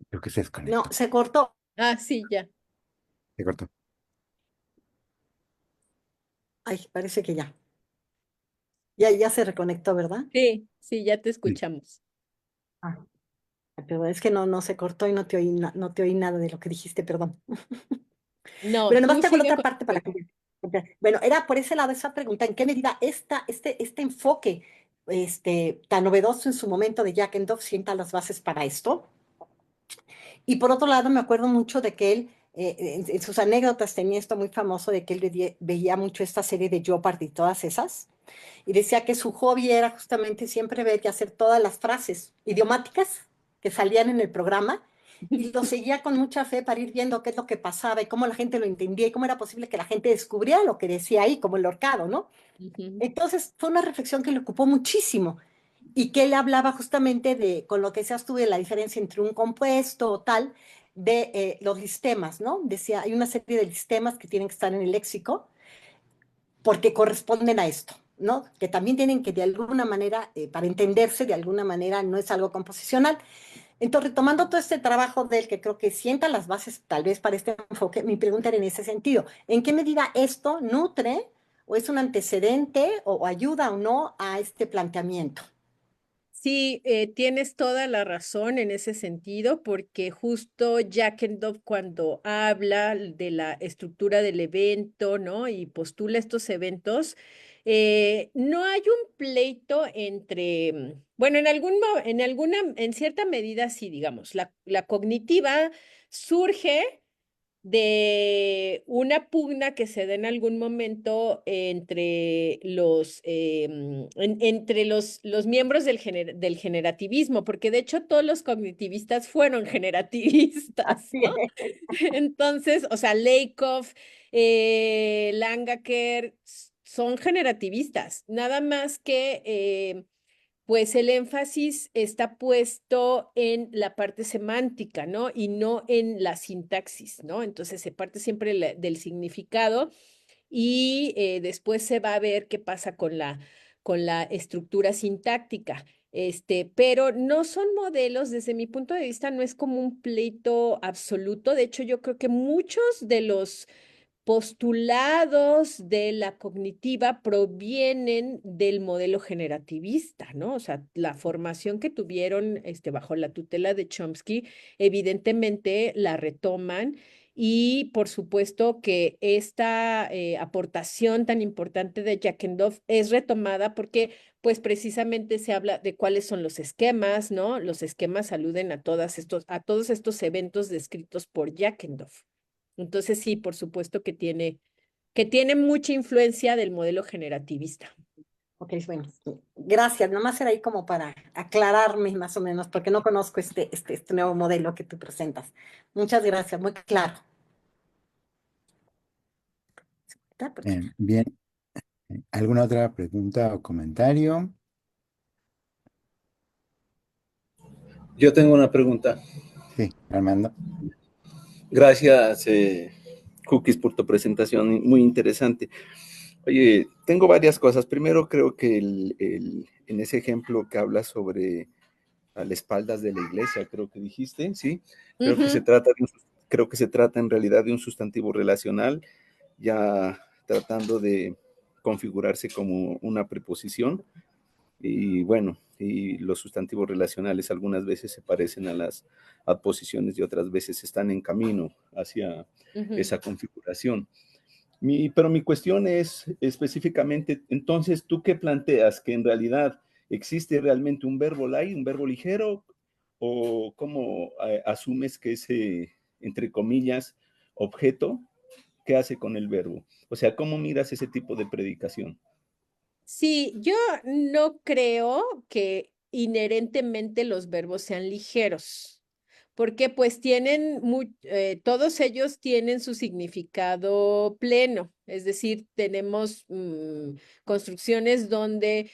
[SPEAKER 3] Creo que se
[SPEAKER 1] no,
[SPEAKER 3] desconectó.
[SPEAKER 1] se cortó?
[SPEAKER 2] Ah, sí, ya.
[SPEAKER 3] Se cortó.
[SPEAKER 1] Ay, parece que ya. Ya se reconectó, ¿verdad?
[SPEAKER 2] Sí, sí, ya te
[SPEAKER 3] Sí.
[SPEAKER 2] escuchamos.
[SPEAKER 1] Ah, pero es que no se cortó y no te oí, no te oí nada de lo que dijiste, perdón.
[SPEAKER 2] No,
[SPEAKER 1] Pero nomás
[SPEAKER 2] tú
[SPEAKER 1] te hago la
[SPEAKER 2] sigue
[SPEAKER 1] otra
[SPEAKER 2] con
[SPEAKER 1] parte
[SPEAKER 2] tu
[SPEAKER 1] para
[SPEAKER 2] pregunta.
[SPEAKER 1] que... Bueno, era por ese lado esa pregunta, ¿en qué medida este enfoque tan novedoso en su momento de Jack and Dove sienta las bases para esto? Y por otro lado, me acuerdo mucho de que él, en sus anécdotas tenía esto muy famoso de que él veía mucho esta serie de Jeopardy y todas esas, y decía que su hobby era justamente siempre ver y hacer todas las frases idiomáticas que salían en el programa, y lo seguía con mucha fe para ir viendo qué es lo que pasaba y cómo la gente lo entendía y cómo era posible que la gente descubriera lo que decía ahí, como el horcado, ¿no?
[SPEAKER 2] Ujú.
[SPEAKER 1] Entonces fue una reflexión que le ocupó muchísimo y que él hablaba justamente de, con lo que decías tú, de la diferencia entre un compuesto o tal, de los listemas, ¿no? Decía, hay una serie de listemas que tienen que estar en el léxico porque corresponden a esto, ¿no? Que también tienen que de alguna manera, para entenderse, de alguna manera no es algo composicional. Entonces, retomando todo este trabajo de él, que creo que sienta las bases tal vez para este enfoque, mi pregunta era en ese sentido, ¿en qué medida esto nutre o es un antecedente o ayuda o no a este planteamiento?
[SPEAKER 2] Sí, tienes toda la razón en ese sentido, porque justo Jackendorf cuando habla de la estructura del evento, ¿no? Y postula estos eventos, no hay un pleito entre, bueno, en cierta medida sí, digamos, la cognitiva surge de una pugna que se da en algún momento entre entre los miembros del generativismo, porque de hecho todos los cognitivistas fueron generativistas,
[SPEAKER 1] Así
[SPEAKER 2] ¿no?
[SPEAKER 1] es.
[SPEAKER 2] Entonces, o sea, Lakoff, Langacker, son generativistas, nada más que pues el énfasis está puesto en la parte semántica, ¿no? Y no en la sintaxis, ¿no? Entonces se parte siempre del significado y después se va a ver qué pasa con la estructura sintáctica. Pero no son modelos, desde mi punto de vista, no es como un pleito absoluto. De hecho, yo creo que muchos de los postulados de la cognitiva provienen del modelo generativista, ¿no? O sea, la formación que tuvieron bajo la tutela de Chomsky, evidentemente la retoman y por supuesto que esta aportación tan importante de Jackendorf es retomada porque pues precisamente se habla de cuáles son los esquemas, ¿no? Los esquemas aluden a todos estos eventos descritos por Jackendorf. Entonces sí, por supuesto que tiene mucha influencia del modelo generativista.
[SPEAKER 1] Ok, bueno, gracias. Nomás era ahí como para aclararme más o menos, porque no conozco este nuevo modelo que tú presentas. Muchas gracias, muy claro. ¿Está? Porque
[SPEAKER 3] Bien, ¿alguna otra pregunta o comentario?
[SPEAKER 4] Yo tengo una pregunta.
[SPEAKER 3] Sí, Armando.
[SPEAKER 4] Gracias, Cookies, por tu presentación, muy interesante. Oye, tengo varias cosas. Primero, creo que en ese ejemplo que habla sobre a las espaldas de la iglesia, creo que dijiste, ¿sí? Creo que se
[SPEAKER 2] Ujú,
[SPEAKER 4] trata creo que se trata en realidad de un sustantivo relacional, ya tratando de configurarse como una preposición. Y bueno, y los sustantivos relacionales algunas veces se parecen a las adposiciones y otras veces están en camino hacia
[SPEAKER 2] ujú.
[SPEAKER 4] esa configuración. Pero mi cuestión es específicamente, entonces, ¿tú qué planteas? ¿Que en realidad existe realmente un verbo light, un verbo ligero? ¿O cómo asumes que ese, entre comillas, objeto, qué hace con el verbo? O sea, ¿cómo miras ese tipo de predicación?
[SPEAKER 2] Sí, yo no creo que inherentemente los verbos sean ligeros, porque pues todos ellos tienen su significado pleno, es decir, tenemos construcciones donde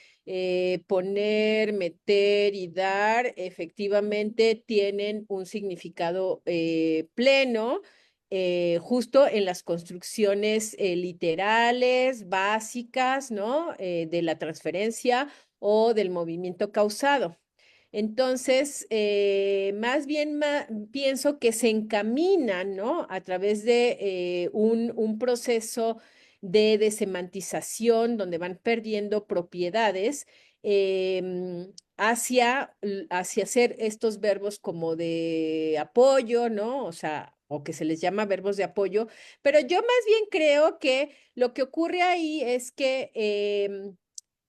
[SPEAKER 2] poner, meter y dar efectivamente tienen un significado pleno justo en las construcciones literales, básicas, ¿no? De la transferencia o del movimiento causado. Entonces, más bien pienso que se encaminan, ¿no? A través de un proceso de desemantización donde van perdiendo propiedades hacia hacer estos verbos como de apoyo, ¿no? O sea, o que se les llama verbos de apoyo, pero yo más bien creo que lo que ocurre ahí es que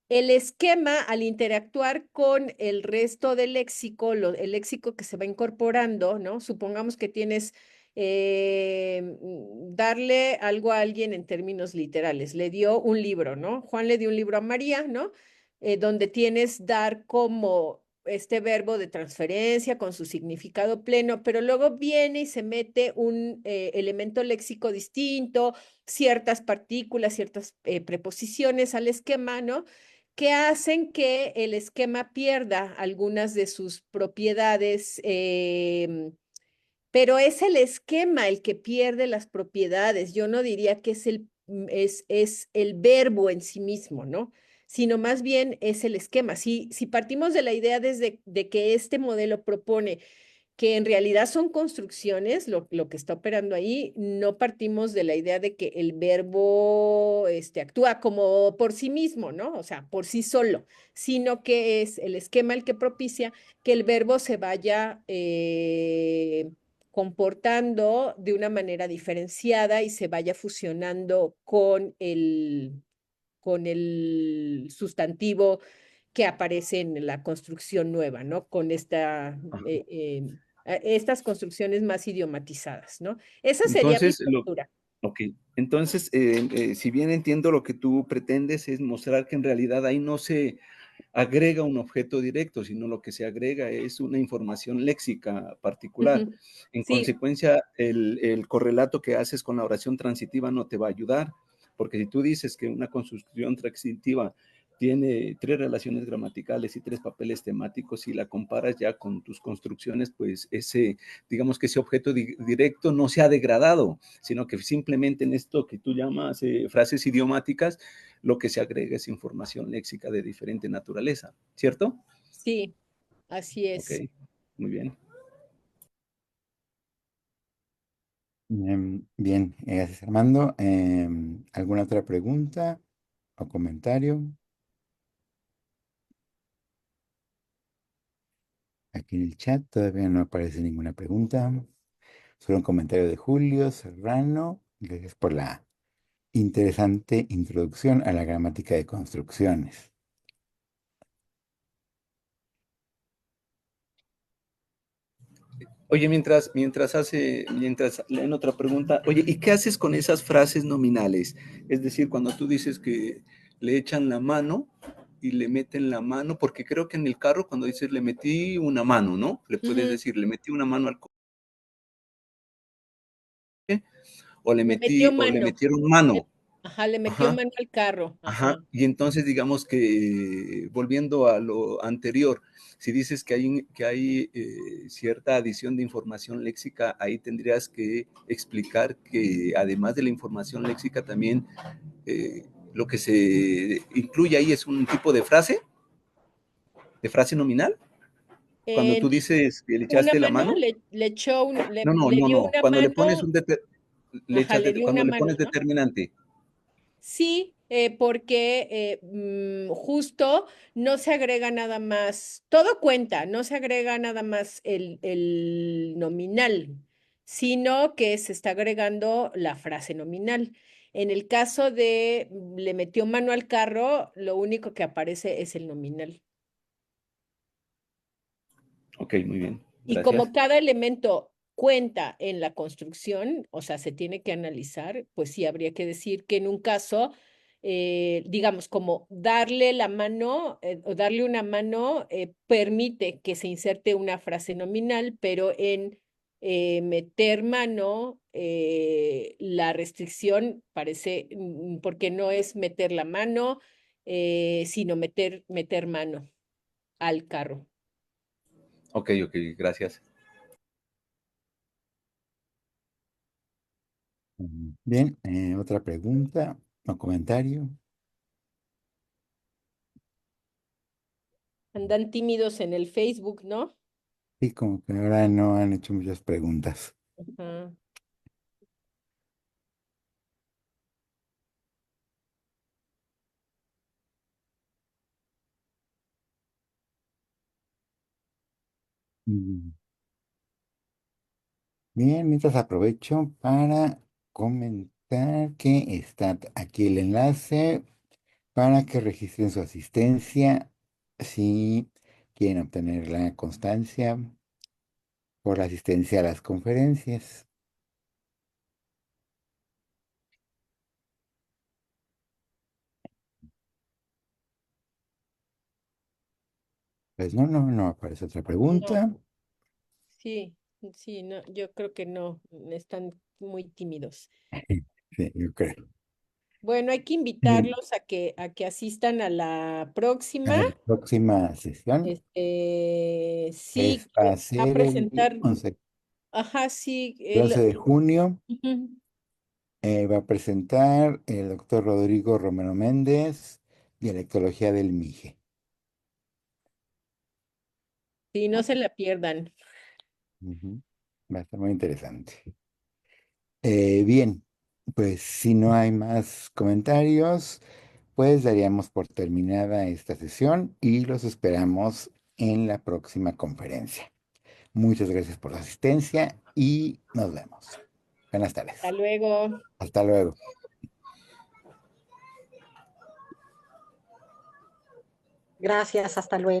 [SPEAKER 2] el esquema, al interactuar con el resto del léxico, el léxico que se va incorporando, ¿no? Supongamos que tienes darle algo a alguien en términos literales. Le dio un libro, ¿no? Juan le dio un libro a María, ¿no? Donde tienes dar como este verbo de transferencia con su significado pleno, pero luego viene y se mete un elemento léxico distinto, ciertas partículas, ciertas preposiciones al esquema, ¿no? Que hacen que el esquema pierda algunas de sus propiedades, pero es el esquema el que pierde las propiedades. Yo no diría que es el verbo en sí mismo, ¿no? Sino más bien es el esquema. Si partimos de la idea de que este modelo propone que en realidad son construcciones, lo que está operando ahí, no partimos de la idea de que el verbo actúa como por sí mismo, ¿no? O sea, por sí solo, sino que es el esquema el que propicia que el verbo se vaya comportando de una manera diferenciada y se vaya fusionando con el sustantivo que aparece en la construcción nueva, ¿no? Con estas construcciones más idiomatizadas, ¿no? Esa sería mi
[SPEAKER 4] Entonces,
[SPEAKER 2] postura.
[SPEAKER 4] ok. Entonces, si bien entiendo lo que tú pretendes es mostrar que en realidad ahí no se agrega un objeto directo, sino lo que se agrega es una información léxica particular.
[SPEAKER 2] Ujú.
[SPEAKER 4] En
[SPEAKER 2] Sí,
[SPEAKER 4] consecuencia, el correlato que haces con la oración transitiva no te va a ayudar, porque si tú dices que una construcción transitiva tiene tres relaciones gramaticales y tres papeles temáticos y la comparas ya con tus construcciones, pues digamos que ese objeto directo no se ha degradado, sino que simplemente en esto que tú llamas frases idiomáticas, lo que se agrega es información léxica de diferente naturaleza, ¿cierto?
[SPEAKER 2] sí, así
[SPEAKER 4] Ok,
[SPEAKER 2] es.
[SPEAKER 4] muy bien.
[SPEAKER 3] Bien, gracias Armando. ¿Alguna otra pregunta o comentario? Aquí en el chat todavía no aparece ninguna pregunta. Solo un comentario de Julio Serrano. Gracias por la interesante introducción a la gramática de construcciones.
[SPEAKER 4] Oye, mientras leen otra pregunta, oye, ¿y qué haces con esas frases nominales? Es decir, cuando tú dices que le echan la mano y le meten la mano, porque creo que en el carro cuando dices le metí una mano, ¿no? Le puedes
[SPEAKER 2] Ujú.
[SPEAKER 4] decir, le metí una mano al coche
[SPEAKER 2] Le metió
[SPEAKER 4] o le
[SPEAKER 2] mano.
[SPEAKER 4] metieron
[SPEAKER 2] Le-
[SPEAKER 4] mano.
[SPEAKER 2] Ajá, le metió
[SPEAKER 4] Ajá.
[SPEAKER 2] mano al carro.
[SPEAKER 4] Ajá,
[SPEAKER 2] Ajá.
[SPEAKER 4] y entonces digamos que, volviendo a lo anterior, si dices que hay cierta adición de información léxica, ahí tendrías que explicar que además de la información léxica también lo que se incluye ahí es un tipo de frase nominal. Cuando
[SPEAKER 2] En
[SPEAKER 4] tú dices que le
[SPEAKER 2] una
[SPEAKER 4] echaste la
[SPEAKER 2] mano,
[SPEAKER 4] mano,
[SPEAKER 2] le echó
[SPEAKER 4] no, no,
[SPEAKER 2] le
[SPEAKER 4] no,
[SPEAKER 2] dio
[SPEAKER 4] no,
[SPEAKER 2] una
[SPEAKER 4] cuando le pones
[SPEAKER 2] mano,
[SPEAKER 4] le
[SPEAKER 2] ajá,
[SPEAKER 4] echas,
[SPEAKER 2] le dio
[SPEAKER 4] cuando
[SPEAKER 2] una
[SPEAKER 4] le
[SPEAKER 2] mano,
[SPEAKER 4] pones
[SPEAKER 2] ¿no?
[SPEAKER 4] determinante.
[SPEAKER 2] Sí, porque justo no se agrega nada más, todo cuenta, no se agrega nada más el nominal, sino que se está agregando la frase nominal. En el caso de le metió mano al carro, lo único que aparece es el nominal.
[SPEAKER 4] Ok, muy bien,
[SPEAKER 2] Y como
[SPEAKER 4] gracias.
[SPEAKER 2] cada elemento cuenta en la construcción, o sea, se tiene que analizar, pues sí habría que decir que en un caso, digamos, como darle la mano o darle una mano permite que se inserte una frase nominal, pero en meter mano, la restricción parece, porque no es meter la mano, sino meter mano al carro.
[SPEAKER 4] Ok, ok, gracias.
[SPEAKER 3] Bien, otra pregunta o comentario.
[SPEAKER 2] Andan tímidos en el Facebook, ¿no?
[SPEAKER 3] Sí, como que ahora no han hecho muchas preguntas.
[SPEAKER 2] Ajá.
[SPEAKER 3] Mm, Bien, mientras aprovecho para comentar que está aquí el enlace para que registren su asistencia si quieren obtener la constancia por la asistencia a las conferencias. Pues no aparece otra
[SPEAKER 2] No,
[SPEAKER 3] pregunta.
[SPEAKER 2] sí, sí, no, yo creo que no, están muy tímidos.
[SPEAKER 3] Sí, yo creo.
[SPEAKER 2] Bueno, hay que
[SPEAKER 3] Bien,
[SPEAKER 2] invitarlos a que asistan a la próxima.
[SPEAKER 3] la próxima sesión
[SPEAKER 2] Sí,
[SPEAKER 3] va a
[SPEAKER 2] va a
[SPEAKER 3] ser el
[SPEAKER 2] presentar,
[SPEAKER 3] 11,
[SPEAKER 2] ajá, sí,
[SPEAKER 3] 12 de junio.
[SPEAKER 2] ujú,
[SPEAKER 3] Va a presentar el doctor Rodrigo Romero Méndez, Dialectología del Mije.
[SPEAKER 2] sí, no se la pierdan.
[SPEAKER 3] Ujú. Va a estar muy interesante. Bien, pues si no hay más comentarios, pues daríamos por terminada esta sesión y los esperamos en la próxima conferencia. Muchas gracias por su asistencia y nos vemos. Buenas
[SPEAKER 2] Hasta
[SPEAKER 3] tardes.
[SPEAKER 2] luego.
[SPEAKER 3] Hasta luego.
[SPEAKER 1] Gracias, hasta luego.